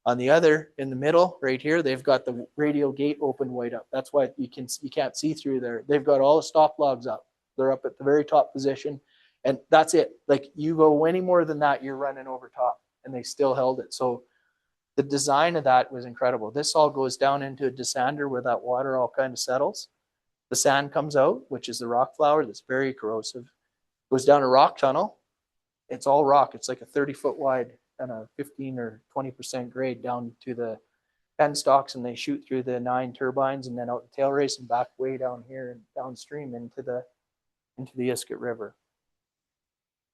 On the other, in the middle, right here, they've got the radial gate open wide up. That's why you can't see through there. They've got all the stop logs up. They're up at the very top position, and that's it. Like, you go any more than that, you're running over top, and they still held it. So the design of that was incredible. This all goes down into a desander where that water all kind of settles. The sand comes out, which is the rock flour that's very corrosive. Goes down a rock tunnel. It's all rock. It's like a 30-foot wide and a 15 or 20% grade down to the penstocks, and they shoot through the 9 turbines and then out the tail race and back way down here and downstream into the Iskut River.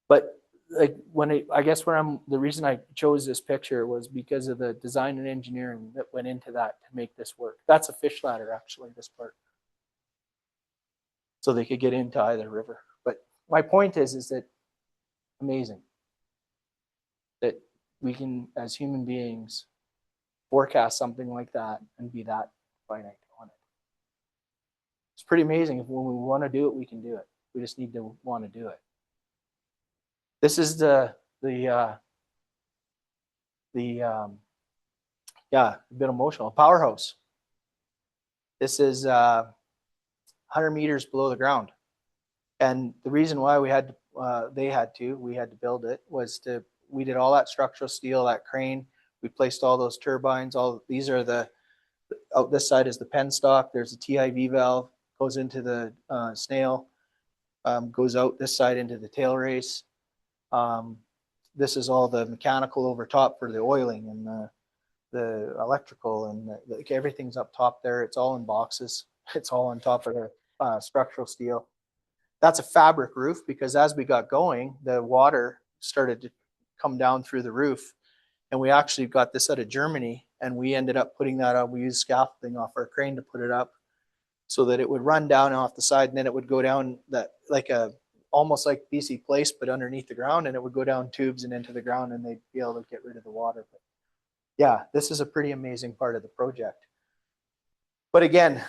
But like, the reason I chose this picture was because of the design and engineering that went into that to make this work. That's a fish ladder, actually, this part. So they could get into either river. But my point is that amazing that we can, as human beings, forecast something like that and be that finite on it. It's pretty amazing. If when we want to do it, we can do it. We just need to want to do it. This is yeah, a bit emotional. Powerhouse. This is 100 meters below the ground. And the reason why we had to, we had to build it was we did all that structural steel, that crane. We placed all those turbines. These are out this side is the penstock. There's a TIV valve, goes into the snail, goes out this side into the tail race. This is all the mechanical over top for the oiling and the electrical, and everything's up top there. It's all in boxes. It's all on top of the structural steel. That's a fabric roof because as we got going, the water started to come down through the roof. And we actually got this out of Germany, and we ended up putting that up. We used scaffolding off our crane to put it up so that it would run down off the side, and then it would go down almost like BC Place, but underneath the ground, and it would go down tubes and into the ground, and they'd be able to get rid of the water. But yeah, this is a pretty amazing part of the project. But again,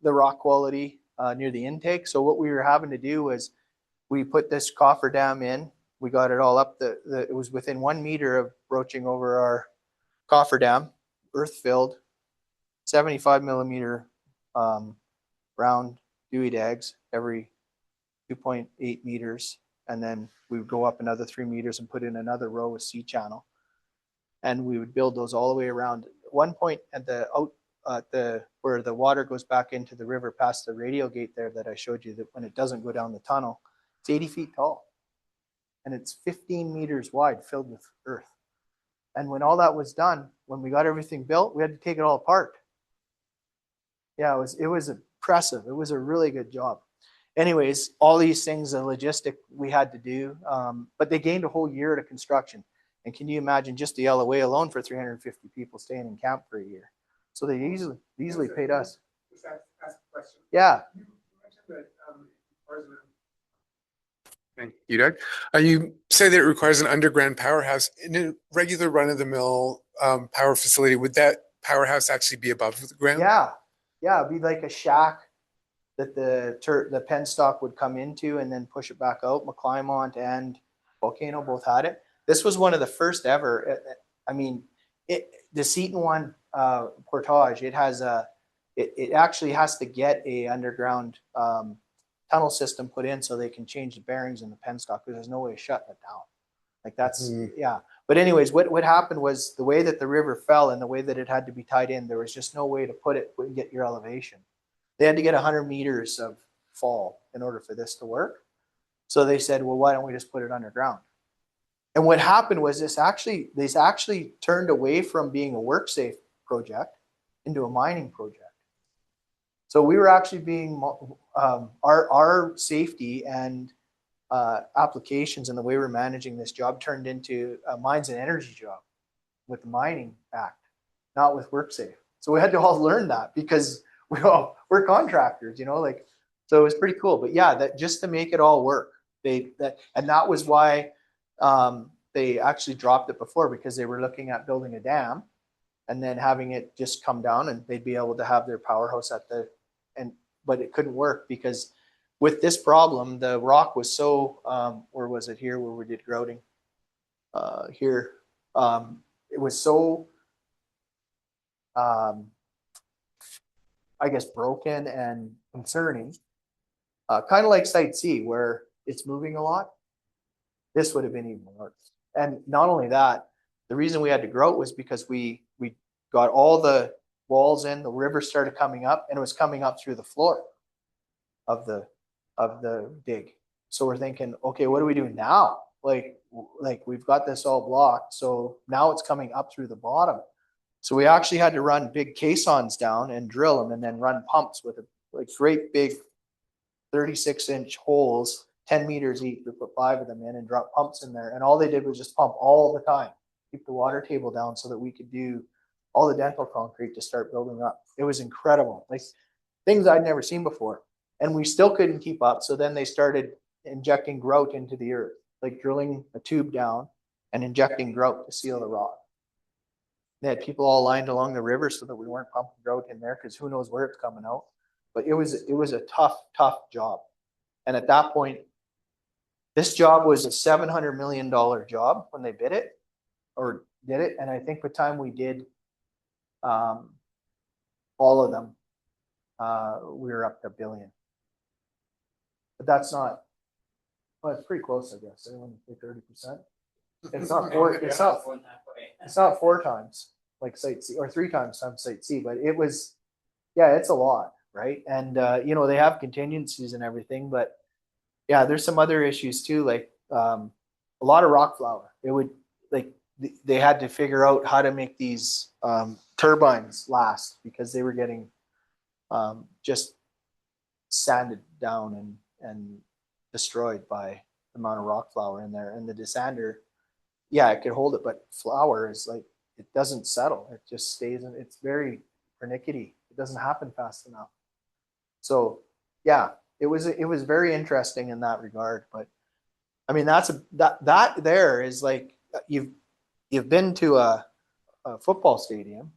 the rock quality near the intake. So what we were having to do was we put this cofferdam in. We got it all up. It was within 1 meter of broaching over our cofferdam, earth filled, 75 millimeter round Dewey eggs every 2.8 meters. And then we would go up another 3 meters and put in another row of C channel. And we would build those all the way around. At one point where the water goes back into the river past the radial gate there that I showed you, that when it doesn't go down the tunnel, it's 80 feet tall. And it's 15 meters wide, filled with earth. And when all that was done, when we got everything built, we had to take it all apart. Yeah, it was impressive. It was a really good job. Anyways, all these things, the logistic we had to do, but they gained a whole year to construction. And can you imagine just the LOA alone for 350 people staying in camp for a year? So they easily paid us. Just ask a question. Yeah. You mentioned that Thank you, Doug. You say that it requires an underground powerhouse. In a regular run-of-the-mill power facility, would that powerhouse actually be above the ground? Yeah, it'd be like a shack that the penstock would come into and then push it back out. McClymont and Volcano both had it. This was one of the first ever. I mean, the Seton one portage, it actually has to get a underground tunnel system put in so they can change the bearings in the penstock because there's no way of shutting it down. Like that's yeah. But anyways, what happened was the way that the river fell and the way that it had to be tied in, there was just no way to put it and get your elevation. They had to get 100 meters of fall in order for this to work. So they said, well, why don't we just put it underground? And what happened was they actually turned away from being a work safe project into a mining project. So we were actually being our safety and applications and the way we're managing this job turned into a mines and energy job with the Mining Act, not with WorkSafe. So we had to all learn that because we're contractors, like, so it was pretty cool. But yeah, that just to make it all work, and that was why they actually dropped it before, because they were looking at building a dam and then having it just come down and they'd be able to have their powerhouse but it couldn't work because with this problem, the rock was so, where was it here where we did grouting? Here, it was so, I guess, broken and concerning, kind of like Site C where it's moving a lot. This would have been even worse. And not only that, the reason we had to grout was because we got all the walls in, the river started coming up, and it was coming up through the floor of the dig. So we're thinking, okay, what do we do now? Like we've got this all blocked, so now it's coming up through the bottom. So we actually had to run big caissons down and drill them, and then run pumps with great big 36-inch holes, 10 meters each. We put 5 of them in and drop pumps in there, and all they did was just pump all the time, keep the water table down so that we could do all the dental concrete to start building up. It was incredible, like things I'd never seen before. And we still couldn't keep up. So then they started injecting grout into the earth, like drilling a tube down and injecting grout to seal the rock. They had people all lined along the river so that we weren't pumping grout in there because who knows where it's coming out. But it was a tough job. And at that point, this job was a $700 million job when they bid it or did it. And I think by the time we did all of them, we were up to 1 billion. But that's not, well, it's pretty close, I guess. I want to say 30%. It's not four. It's not 4 times like Site C or 3 times Site C, but it was, yeah, it's a lot, right? And you know, they have contingencies and everything, but yeah, there's some other issues too, like a lot of rock flour. It would like they had to figure out how to make these turbines last because they were getting just sanded down and destroyed by the amount of rock flour in there. And the desander, yeah, it could hold it, but flour is like it doesn't settle. It just stays in. It's very pernickety. It doesn't happen fast enough. So yeah, it was very interesting in that regard. But I mean, that there is like you've been to a football stadium.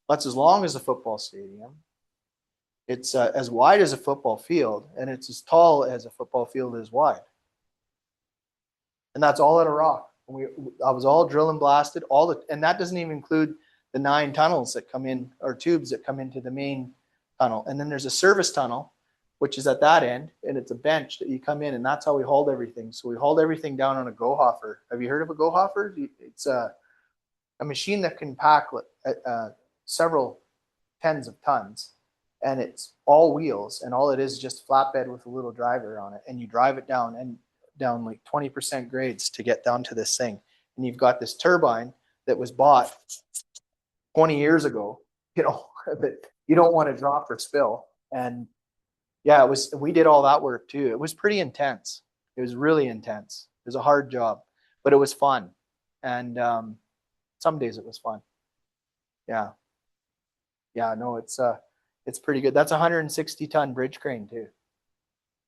That's as long as a football stadium. It's as wide as a football field, and it's as tall as a football field is wide. And that's all out of rock. I was all drill and blasted, and that doesn't even include the 9 tunnels that come in, or tubes that come into the main tunnel. And then there's a service tunnel, which is at that end, and it's a bench that you come in, and that's how we hauled everything. So we hauled everything down on a go hopper. Have you heard of a go hopper? It's a machine that can pack several tens of tons, and it's all wheels, and all it is just flatbed with a little driver on it, and you drive it down like 20% grades to get down to this thing. And you've got this turbine that was bought 20 years ago, you know, that you don't want to drop or spill. And yeah, we did all that work too. It was pretty intense. It was really intense. It was a hard job, but it was fun. And some days it was fun. Yeah. Yeah, no, it's pretty good. That's a 160-ton bridge crane too.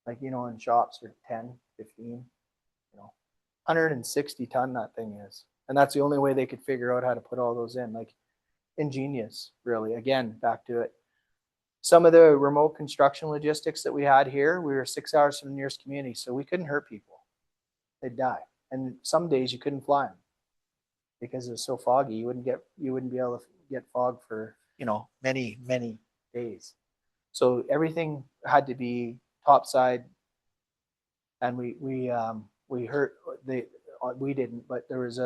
Like, you know, in shops for 10, 15, you know, 160-ton that thing is. And that's the only way they could figure out how to put all those in. Like, ingenious, really. Again, back to it. Some of the remote construction logistics that we had here, we were 6 hours from the nearest community, so we couldn't hurt people. They'd die. And some days you couldn't fly them because it was so foggy. You wouldn't be able to get fog for, you know, many, many days. So everything had to be topside, and we didn't, but there was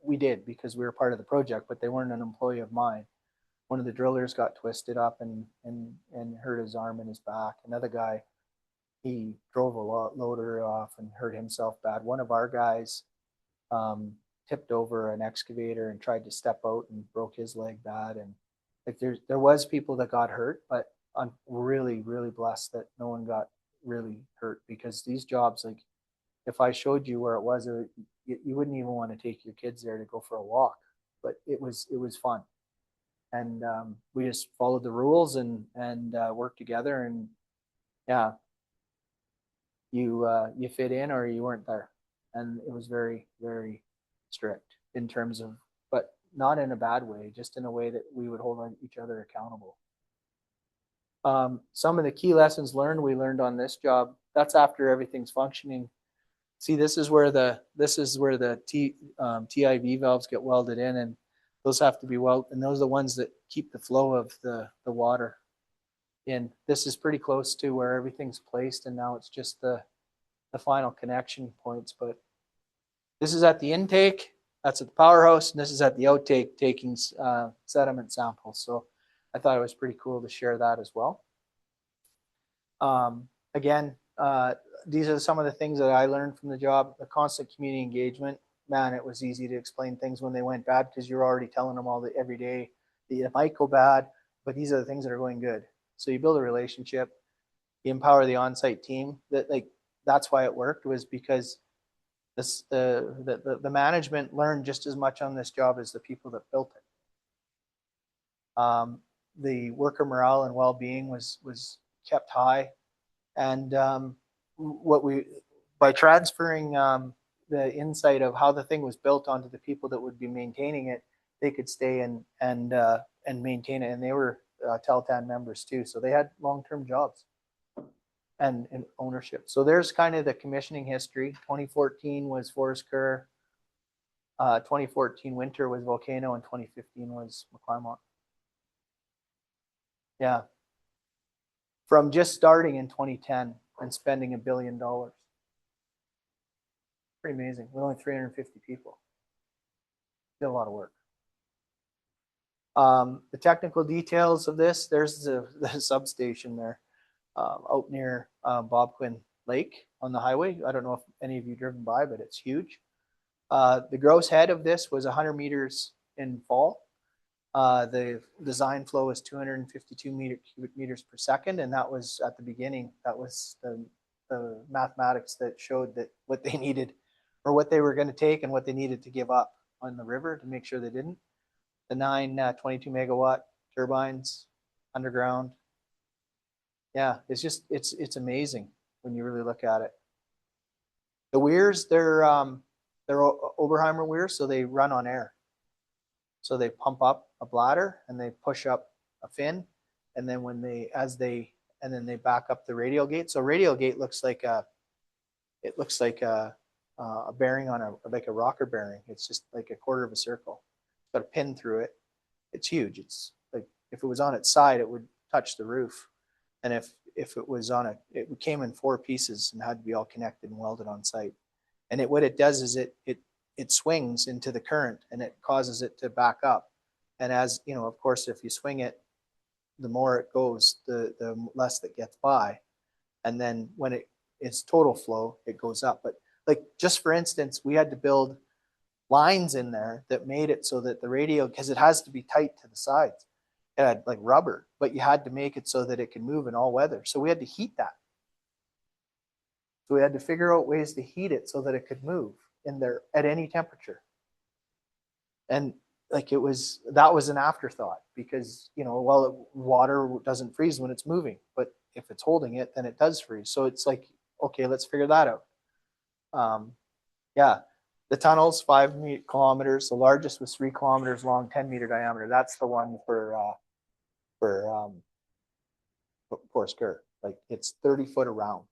we did because we were part of the project, but they weren't an employee of mine. One of the drillers got twisted up and hurt his arm and his back. Another guy, he drove a loader off and hurt himself bad. One of our guys tipped over an excavator and tried to step out and broke his leg bad. And like there was people that got hurt, but I'm really, really blessed that no one got really hurt, because these jobs, like if I showed you where it was, you wouldn't even want to take your kids there to go for a walk. But it was fun, and we just followed the rules and worked together. And yeah, you fit in or you weren't there, and it was very, very strict in terms of, but not in a bad way, just in a way that we would hold each other accountable. Some of the key lessons we learned on this job. That's after everything's functioning. See, this is where the TIV valves get welded in, and those have to be welded, and those are the ones that keep the flow of the water in. This is pretty close to where everything's placed, and now it's just the final connection points. But this is at the intake, that's at the powerhouse, and this is at the outtake, taking sediment samples. So I thought it was pretty cool to share that as well. Again, these are some of the things that I learned from the job. The constant community engagement. Man, it was easy to explain things when they went bad because you're already telling them every day that it might go bad, but these are the things that are going good. So you build a relationship, you empower the on-site team. That's why it worked, was because the management learned just as much on this job as the people that built it. The worker morale and well-being was kept high, and by transferring the insight of how the thing was built onto the people that would be maintaining it, they could stay and maintain it, and they were Teltan members too, so they had long-term jobs and ownership. So there's kind of the commissioning history. 2014 was Forest Kerr, 2014 winter was Volcano, and 2015 was McClarmont. Yeah. from just starting in 2010 and spending $1 billion. Pretty amazing. With only 350 people. Did a lot of work. The technical details of this, there's the substation there out near Bob Quinn Lake on the highway. I don't know if any of you driven by, but it's huge. The gross head of this was 100 meters in fall. The design flow is 252 cubic meters per second, and that was at the beginning. That was the mathematics that showed that what they needed, or what they were going to take, and what they needed to give up on the river to make sure they didn't. The 9 22 megawatt turbines underground. Yeah, it's just it's amazing when you really look at it. The weirs, they're Oberheimer weirs, so they run on air. So they pump up a bladder and they push up a fin, and then then they back up the radial gate. So radial gate looks like a bearing on like a rocker bearing. It's just like a quarter of a circle. It's got a pin through it. It's huge. It's like if it was on its side, it would touch the roof. And if it was it came in 4 pieces and had to be all connected and welded on site. And what it does is it swings into the current and it causes it to back up. And as you know, of course, if you swing it, the more it goes, the less that gets by. And then when it's total flow, it goes up. But like, just for instance, we had to build lines in there that made it so that the radio, because it has to be tight to the sides, it had like rubber, but you had to make it so that it can move in all weather. So we had to heat that. So we had to figure out ways to heat it so that it could move in there at any temperature. And like that was an afterthought, because water doesn't freeze when it's moving, but if it's holding it, then it does freeze. So it's like, okay, let's figure that out. Yeah, the tunnel's 5 kilometers. The largest was 3 kilometers long, 10-meter diameter. That's the one for Skirt. Like, it's 30 foot around.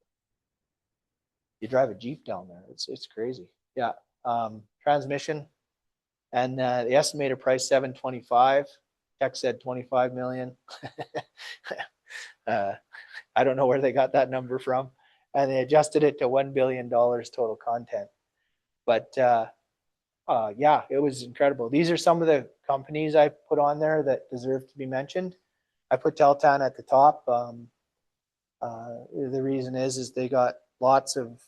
You drive a Jeep down there. It's crazy. Yeah. Transmission, and the estimated price $725. Tech said $25 million. I don't know where they got that number from, and they adjusted it to $1 billion total content. But yeah, it was incredible. These are some of the companies I put on there that deserve to be mentioned. I put Teltan at the top. The reason is they got lots of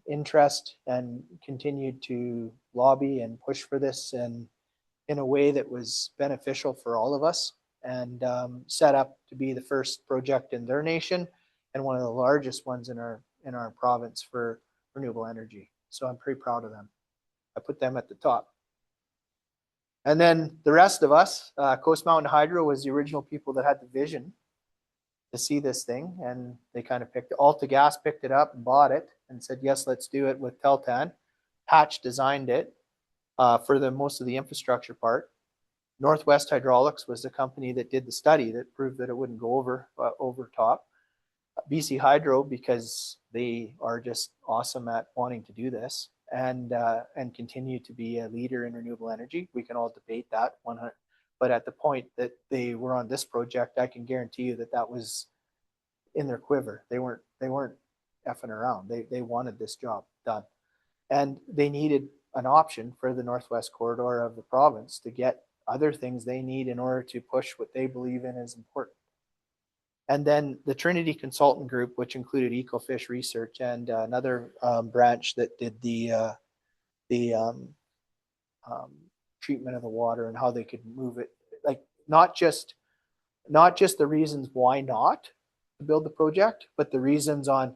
interest and continued to lobby and push for this, and in a way that was beneficial for all of us, and set up to be the first project in their nation and one of the largest ones in our province for renewable energy. So I'm pretty proud of them. I put them at the top. And then the rest of us, Coast Mountain Hydro was the original people that had the vision to see this thing, and they kind of AltaGas picked it up and bought it and said, yes, let's do it with Teltan. Hatch designed it for most of the infrastructure part. Northwest Hydraulics was the company that did the study that proved that it wouldn't go over top. BC Hydro, because they are just awesome at wanting to do this and continue to be a leader in renewable energy. We can all debate that 100, but at the point that they were on this project, I can guarantee you that was in their quiver. They weren't effing around. They wanted this job done, and they needed an option for the Northwest corridor of the province to get other things they need in order to push what they believe in is important. And then the Trinity Consultant Group, which included Ecofish Research and another branch that did the treatment of the water and how they could move it, like not just the reasons why not to build the project, but the reasons on,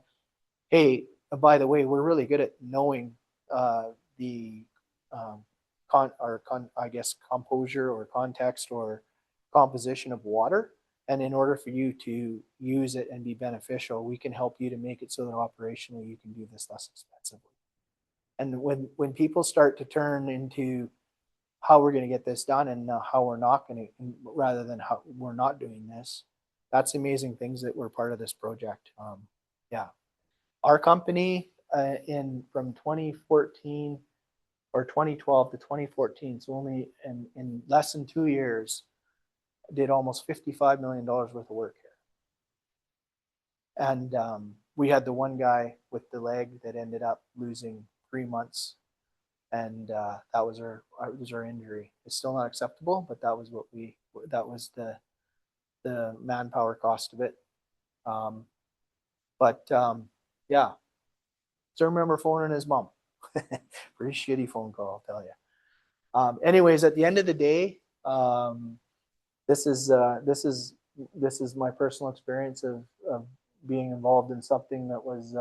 hey, by the way, we're really good at knowing the composure or context or composition of water. And in order for you to use it and be beneficial, we can help you to make it so that operationally you can do this less expensively. And when people start to turn into how we're going to get this done and how we're not going to, rather than how we're not doing this, that's amazing things that were part of this project. Yeah. Our company from 2014 or 2012 to 2014, so only in less than 2 years, did almost $55 million worth of work here. And we had the one guy with the leg that ended up losing 3 months, and that was our injury. It's still not acceptable, but that was the manpower cost of it. Yeah, so I remember phoning his mom. Pretty shitty phone call, I'll tell you. Anyways, at the end of the day, this is my personal experience of being involved in something that was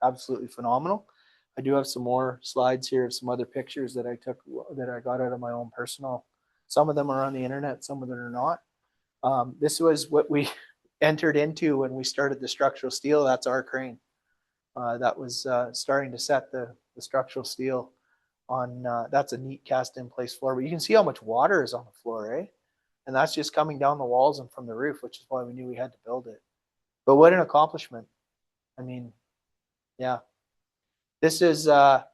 absolutely phenomenal. I do have some more slides here of some other pictures that I took that I got out of my own personal. Some of them are on the internet, some of them are not. This was what we entered into when we started the structural steel. That's our crane. That was starting to set the structural steel on. That's a neat cast in place floor, but you can see how much water is on the floor, eh? And that's just coming down the walls and from the roof, which is why we knew we had to build it. But what an accomplishment. I mean, yeah. This is a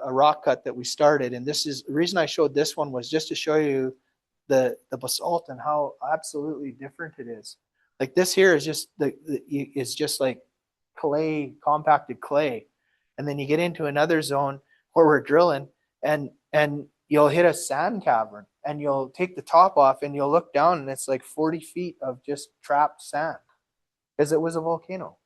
rock cut that we started, and this is the reason I showed this one was just to show you the basalt and how absolutely different it is. Like this here is just like clay, compacted clay, and then you get into another zone where we're drilling, and you'll hit a sand cavern, and you'll take the top off, and you'll look down, and it's like 40 feet of just trapped sand, because it was a volcano.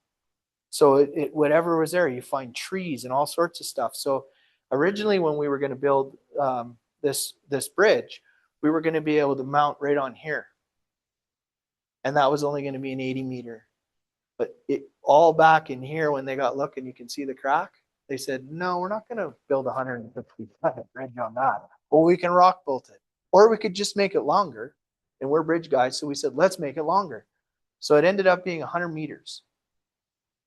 So it whatever was there, you find trees and all sorts of stuff. So originally, when we were going to build this bridge, we were going to be able to mount right on here, and that was only going to be an 80 meter. But it all back in here, when they got looking, you can see the crack. They said, no, we're not going to build a 150-foot bridge on that. Well, we can rock bolt it, or we could just make it longer. And we're bridge guys, so we said, let's make it longer. So it ended up being 100 meters.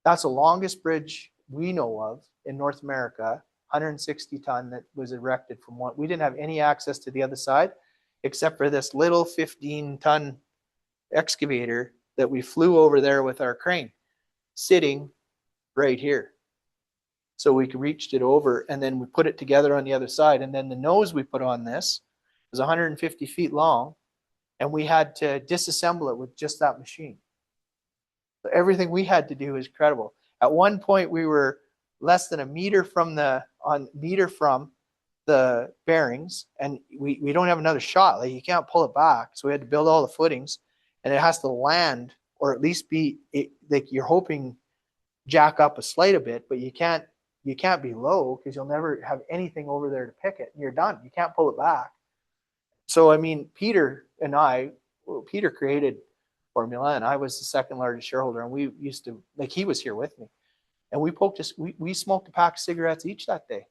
That's the longest bridge we know of in North America, 160 ton that was erected from one. We didn't have any access to the other side except for this little 15-ton excavator that we flew over there with our crane, sitting right here. So we reached it over, and then we put it together on the other side. And then the nose we put on this was 150 feet long, and we had to disassemble it with just that machine. So everything we had to do is incredible. At one point, we were less than a meter from the bearings, and we don't have another shot. Like, you can't pull it back, so we had to build all the footings, and it has to land, or at least be like you're hoping jack up a slight a bit, but you can't be low, because you'll never have anything over there to pick it. You're done. You can't pull it back. So I mean, Peter created Formula, and I was the second largest shareholder, and we used to, like, he was here with me, and we smoked a pack of cigarettes each that day,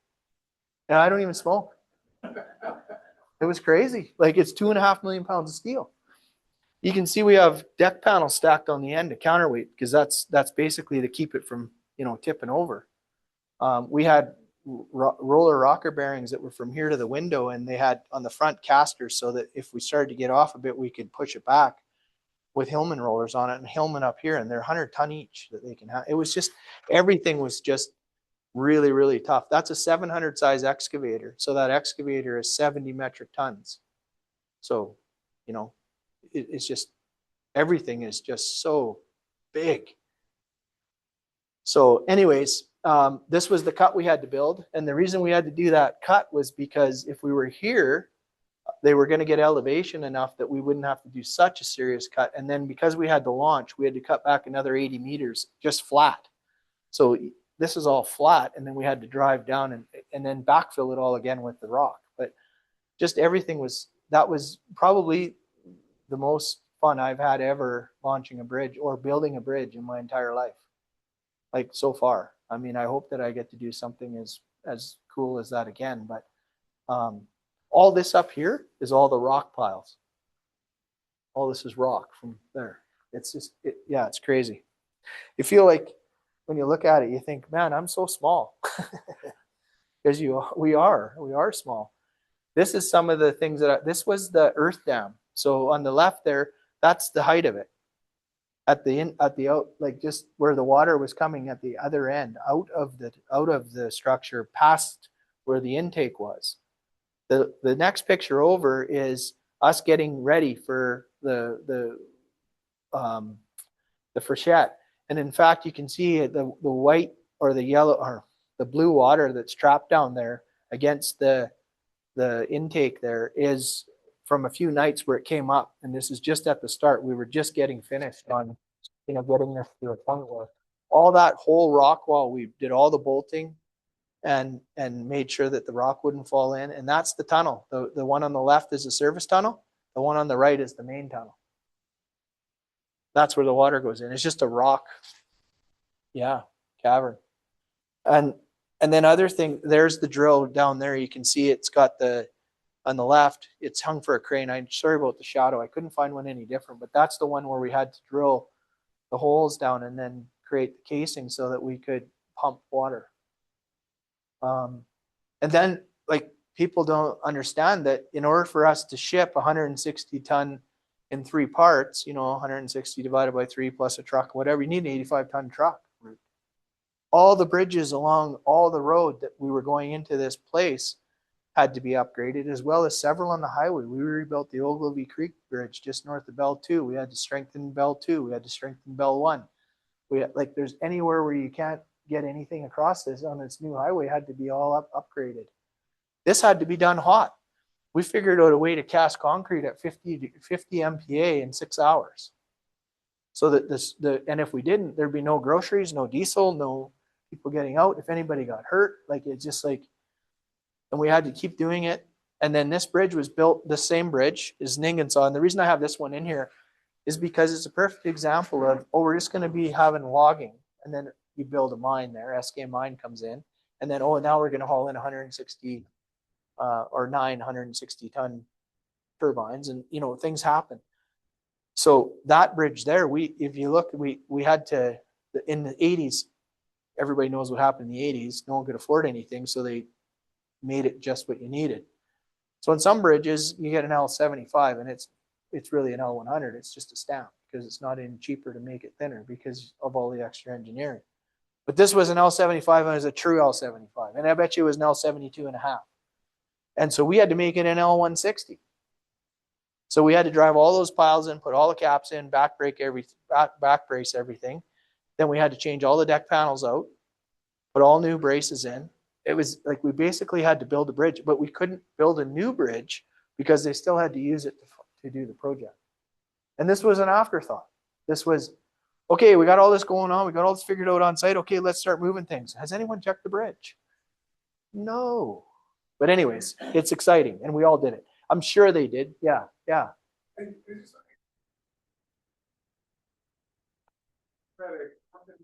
and I don't even smoke. It was crazy. Like, it's 2.5 million pounds of steel. You can see we have deck panels stacked on the end to counterweight, because that's basically to keep it from tipping over. We had roller rocker bearings that were from here to the window, and they had on the front casters, so that if we started to get off a bit, we could push it back with Hillman rollers on it, and Hillman up here, and they're 100-ton each that they can have. It was just, everything was just really, really tough. That's a 700 size excavator. So that excavator is 70 metric tons. So, it's just, everything is just so big. So anyways, this was the cut we had to build. And the reason we had to do that cut was because if we were here, they were going to get elevation enough that we wouldn't have to do such a serious cut. And then because we had to launch, we had to cut back another 80 meters just flat. So this is all flat, and then we had to drive down and then backfill it all again with the rock. But just everything that was probably the most fun I've had ever launching a bridge or building a bridge in my entire life. Like, so far. I mean, I hope that I get to do something as cool as that again. But all this up here is all the rock piles. All this is rock from there. It's just, it's crazy. You feel like when you look at it, you think, man, I'm so small. Because we are small. This is some of the things this was the earth dam. So on the left there, that's the height of it. At the out, like just where the water was coming at the other end, out of the structure, past where the intake was. The next picture over is us getting ready for the freshette, And in fact, you can see the white or the yellow or the blue water that's trapped down there against the intake there is from a few nights where it came up. And this is just at the start. We were just getting finished on, getting this to a point where all that whole rock wall, we did all the bolting and made sure that the rock wouldn't fall in. And that's the tunnel. The one on the left is the service tunnel. The one on the right is the main tunnel. That's where the water goes in. It's just a rock, cavern. And then other thing, there's the drill down there. You can see it's got on the left, it's hung for a crane. I'm sorry about the shadow. I couldn't find one any different, but that's the one where we had to drill the holes down and then create the casing so that we could pump water. And then, like, people don't understand that in order for us to ship 160 ton in 3 parts, 160 divided by 3 plus a truck, whatever, you need an 85-ton truck. All the bridges along all the road that we were going into this place had to be upgraded, as well as several on the highway. We rebuilt the Ogilvie Creek Bridge just north of Bell 2. We had to strengthen Bell 2. We had to strengthen Bell 1. There's anywhere where you can't get anything across this on this new highway had to be all upgraded. This had to be done hot. We figured out a way to cast concrete at 50 MPa in 6 hours. So that and if we didn't, there'd be no groceries, no diesel, no people getting out. If anybody got hurt, it's just and we had to keep doing it. And then this bridge was built, the same bridge is Ningensaw. And the reason I have this one in here is because it's a perfect example of, we're just going to be having logging. And then you build a mine there, SK Mine comes in. And then, now we're going to haul in 160 or 960 ton turbines. And, things happen. So that bridge there, if you look, we had to, in the 80s, everybody knows what happened in the 80s. No one could afford anything, so they made it just what you needed. So in some bridges, you get an L75, and it's really an L100. It's just a stamp because it's not any cheaper to make it thinner because of all the extra engineering. But this was an L75, and it was a true L75. And I bet you it was an L72 and a half. And so we had to make it an L160. So we had to drive all those piles in, put all the caps in, back brace everything. Then we had to change all the deck panels out, put all new braces in. It was like we basically had to build a bridge, but we couldn't build a new bridge because they still had to use it to do the project. And this was an afterthought. This was, okay, we got all this going on. We got all this figured out on site. Okay, let's start moving things. Has anyone checked the bridge? No. But anyways, it's exciting, and we all did it. I'm sure they did. Yeah.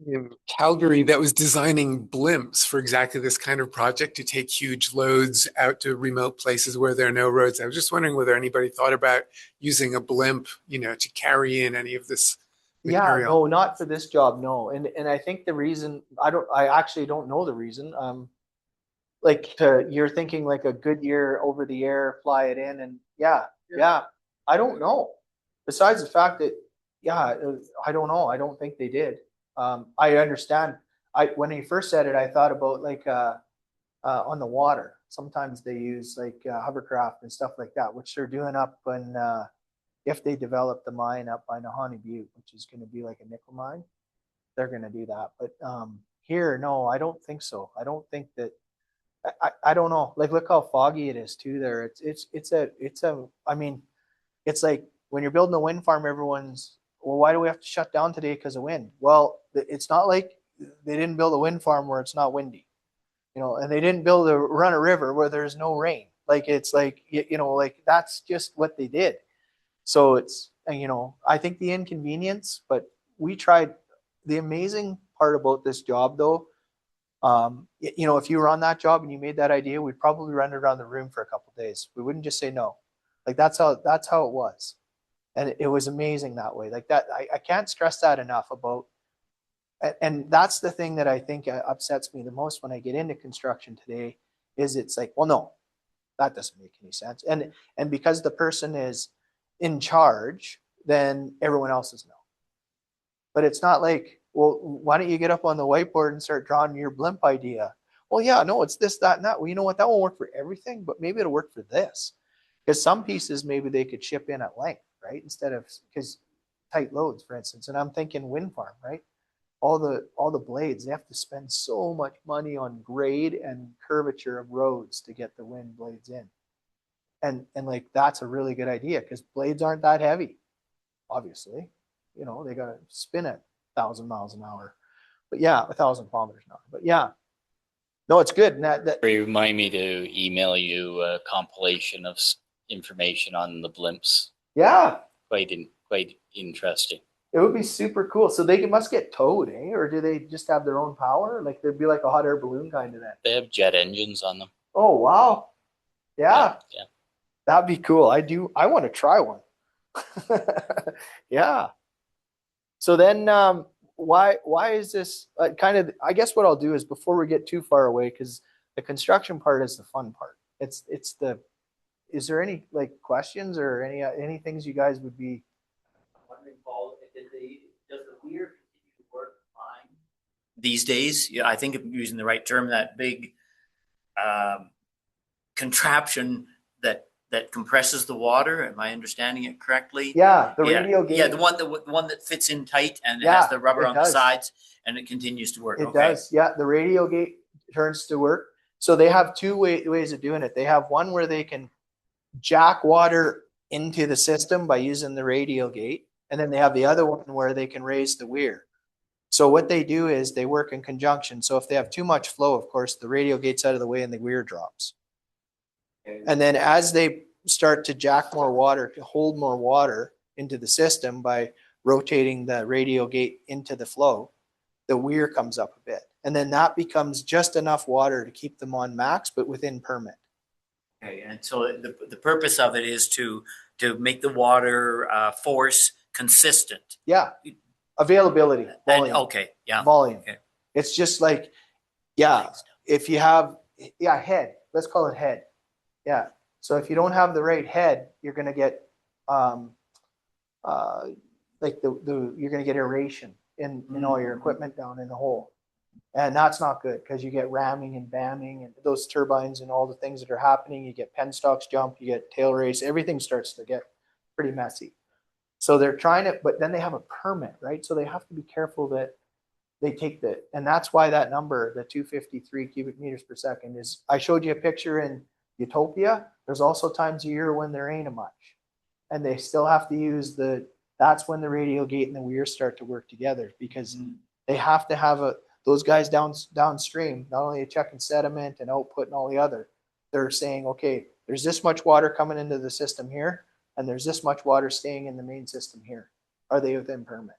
In Calgary that was designing blimps for exactly this kind of project to take huge loads out to remote places where there are no roads. I was just wondering whether anybody thought about using a blimp, to carry in any of this material. Yeah, no, not for this job, no. And I think the reason, I actually don't know the reason. You're thinking like a Goodyear over the air, fly it in, and yeah. I don't know. Besides the fact that, I don't know. I don't think they did. I understand. When he first said it, I thought about on the water. Sometimes they use hovercraft and stuff like that, which they're doing up when if they develop the mine up by Nahanni Butte, which is going to be like a nickel mine, they're going to do that. But here, no, I don't think so. I don't think that. I don't know. Look how foggy it is too. There, I mean, it's like when you're building a wind farm, everyone's, well, why do we have to shut down today because of wind? Well, it's not like they didn't build a wind farm where it's not windy, and they didn't run a river where there's no rain. It's that's just what they did. So it's, I think the inconvenience, but we tried. The amazing part about this job though, if you were on that job and you made that idea, we'd probably run it around the room for a couple of days. We wouldn't just say no. That's how it was. And it was amazing that way. I can't stress that enough about, and that's the thing that I think upsets me the most when I get into construction today, is it's like, well, no, that doesn't make any sense. And because the person is in charge, then everyone else is no. But it's not like, well, why don't you get up on the whiteboard and start drawing your blimp idea? Well, yeah, no, it's this, that, and that. Well, you know what? That won't work for everything, but maybe it'll work for this. Because some pieces, maybe they could ship in at length, right? Instead of, because tight loads, for instance. And I'm thinking wind farm, right? all the blades, they have to spend so much money on grade and curvature of roads to get the wind blades in. And like that's a really good idea because blades aren't that heavy, obviously. You know, they gotta spin at 1,000 miles an hour. But yeah, 1,000 kilometers an hour. But yeah. No, it's good. And that Remind me to email you a compilation of information on the blimps. yeah, Quite interesting. it would be super cool. So they must get towed, eh? Or do they just have their own power? Like there'd be like a hot air balloon kind of that. They have jet engines on them. Oh wow. Yeah. Yeah. That'd be cool. I want to try one. Yeah. So then why is this kind of, I guess what I'll do is before we get too far away, because the construction part is the fun part. Is there any like questions or any things you guys would be? Wondering, Paul, does the weir continue to work fine these days? Yeah, I think if I'm using the right term, that big contraption that compresses the water. Am I understanding it correctly? Yeah, the radial gate. Yeah, the one that fits in tight and Yeah, has the rubber it on the does. sides and it continues to work. It Okay. does. Yeah, the radial gate turns to work. So they have two ways of doing it. They have one where they can jack water into the system by using the radial gate. And then they have the other one where they can raise the weir. So what they do is they work in conjunction. So if they have too much flow, of course, the radial gate's out of the way and the weir drops. And then as they start to jack more water, to hold more water into the system by rotating the radial gate into the flow, the weir comes up a bit. And then that becomes just enough water to keep them on max, but within permit. Okay, and so the purpose of it is to make the water force consistent. Yeah. Availability. Volume. And, okay, yeah. Volume. Okay. It's just like, yeah, if you have, head, let's call it head. Yeah. So if you don't have the right head, you're going to get, like you're going to get aeration in all your equipment down in the hole. And that's not good because you get ramming and bamming and those turbines and all the things that are happening. You get penstocks jump, you get tail race, everything starts to get pretty messy. So they're trying to, but then they have a permit, right? So they have to be careful that they take and that's why that number, the 253 cubic meters per second is, I showed you a picture in Utopia. There's also times a year when there ain't a much. And they still have to use that's when the radial gate and the weir start to work together because they have to have those guys downstream, not only checking sediment and output and all the other, they're saying, okay, there's this much water coming into the system here, and there's this much water staying in the main system here. Are they within permit?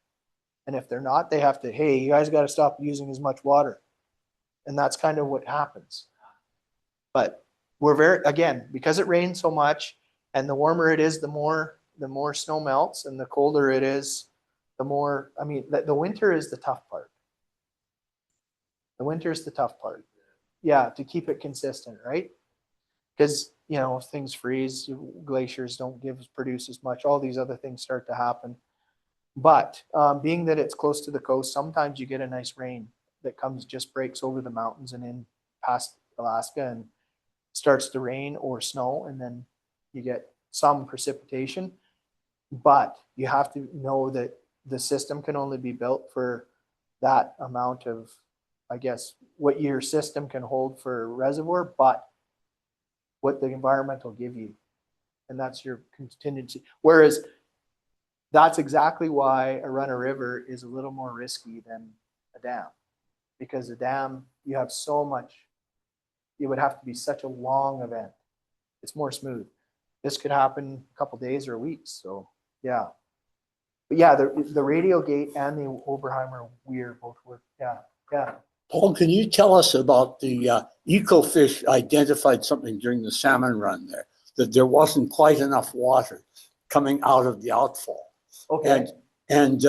And if they're not, they have to, hey, you guys got to stop using as much water. And that's kind of what happens. But we're again, because it rains so much, and the warmer it is, the more snow melts, and the colder it is, the more, I mean, the winter is the tough part. The winter is the tough part. Yeah, to keep it consistent, right? Because, things freeze, glaciers don't produce as much, all these other things start to happen. But being that it's close to the coast, sometimes you get a nice rain that just breaks over the mountains and in past Alaska and starts to rain or snow, and then you get some precipitation. But you have to know that the system can only be built for that amount of, I guess, what your system can hold for reservoir, but what the environment will give you. And that's your contingency. Whereas that's exactly why a run-of-river is a little more risky than a dam. Because a dam, you have so much, it would have to be such a long event. It's more smooth. This could happen a couple days or weeks. So, yeah. But yeah, the radial gate and the Oberheimer weir both work. Yeah, yeah. Paul, can you tell us about the Ecofish identified something during the salmon run there, that there wasn't quite enough water coming out of the outfall. Okay. And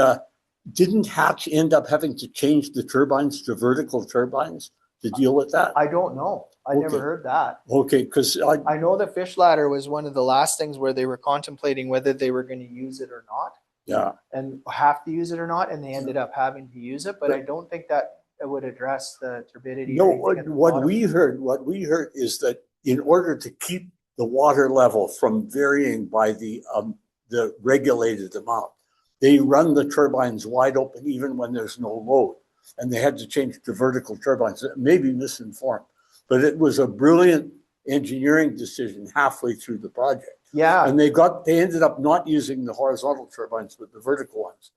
didn't Hatch end up having to change the turbines to vertical turbines to deal with that? I don't know. I never heard that. Okay, because I know the fish ladder was one of the last things where they were contemplating whether they were going to use it or not. Yeah. And have to use it or not, and they ended up having to use it, but I don't think that it would address the turbidity. No, what we heard is that in order to keep the water level from varying by the regulated amount, they run the turbines wide open even when there's no load. and they had to change to vertical turbines. It may be misinformed, but it was a brilliant engineering decision halfway through the project. Yeah. And they ended up not using the horizontal turbines, but the vertical ones.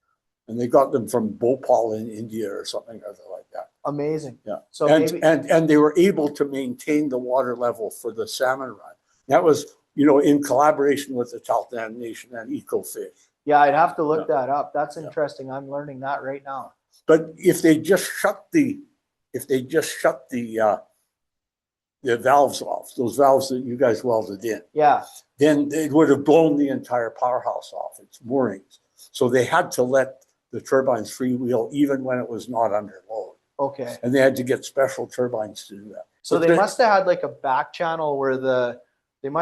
And they got them from Bhopal in India or something other like that. Amazing. Yeah. So and, maybe, and they were able to maintain the water level for the salmon run. That was, in collaboration with the Tahltan Nation and Ecofish. yeah, I'd have to look that up. That's Yeah. interesting. I'm learning that right now. But if they just shut the valves off, those valves that you guys welded in, Yeah. then it would have blown the entire powerhouse off its moorings. So they had to let the turbines freewheel even when it was not under load. Okay. And they had to get special turbines to do that. So But they must have had like a back channel where and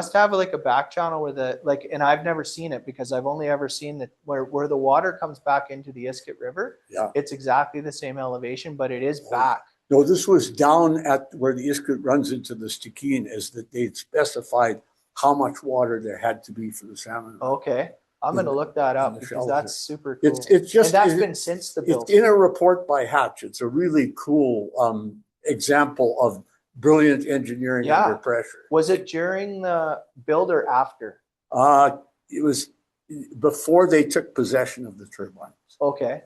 I've never seen it because I've only ever seen where the water comes back into the Iskut River. Yeah. It's exactly the same elevation, but it is back. No, this was down at where the Iskut runs into the Stikine, is that they'd specified how much water there had to be for the salmon. Okay. I'm going to look that in up the because shelter. that's super cool. It's just, and that's been since the build. it's in a report by Hatch. It's a really cool example of brilliant engineering Yeah. under pressure. Was it during the build or after? It was before they took possession of the turbines. Okay.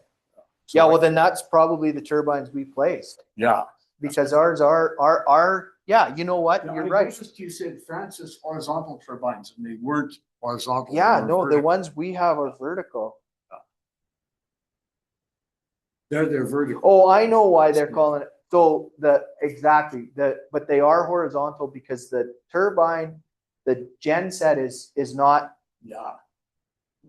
So, Yeah, well then that's probably the turbines we placed yeah. because ours are yeah, you know what? You're right. You said Francis horizontal turbines, and they weren't horizontal. Yeah, they were no, the vertical. ones we have are vertical. They're vertical. Oh, I know why they're calling it. So but they are horizontal because the turbine, the gen set is not Yeah.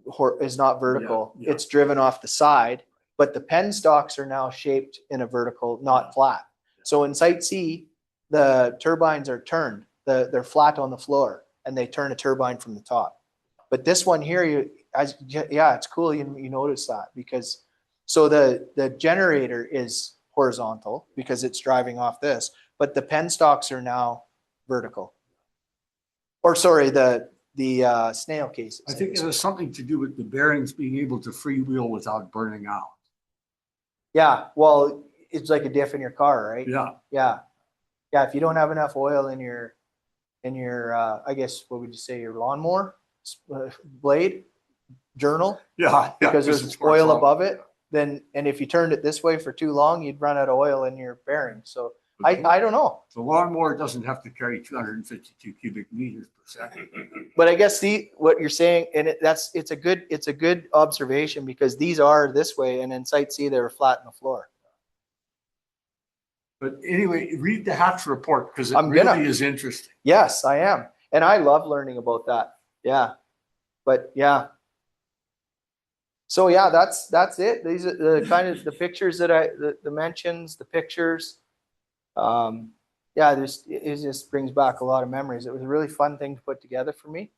vertical. Yeah. It's driven off the side, but the pen stocks are now shaped in a vertical, not flat. So in Site C, the turbines are turned. They're flat on the floor, and they turn a turbine from the top. But this one here, it's cool you notice that because so the generator is horizontal because it's driving off this, but the pen stocks are now vertical. Or sorry, the snail cases. I think it has something to do with the bearings being able to freewheel without burning out. Yeah, well, it's like a diff in your car, right? Yeah. Yeah. Yeah, if you don't have enough oil in your I guess what would you say, your lawnmower blade journal, Yeah. because there's oil above it, then and if you turned it this way for too long, you'd run out of oil in your bearing. So I don't know. The lawnmower doesn't have to carry 252 cubic meters per second. But I guess what you're saying, and it's a good observation because these are this way, and in Site C they were flat in the floor. But anyway, read the Hatch report because it I'm really gonna. is interesting. Yes, I am, and I love learning about that. Yeah, but yeah. So yeah, that's it. These are the kind of the pictures that the mentions, the pictures. Yeah, it just brings back a lot of memories. It was a really fun thing to put together for me.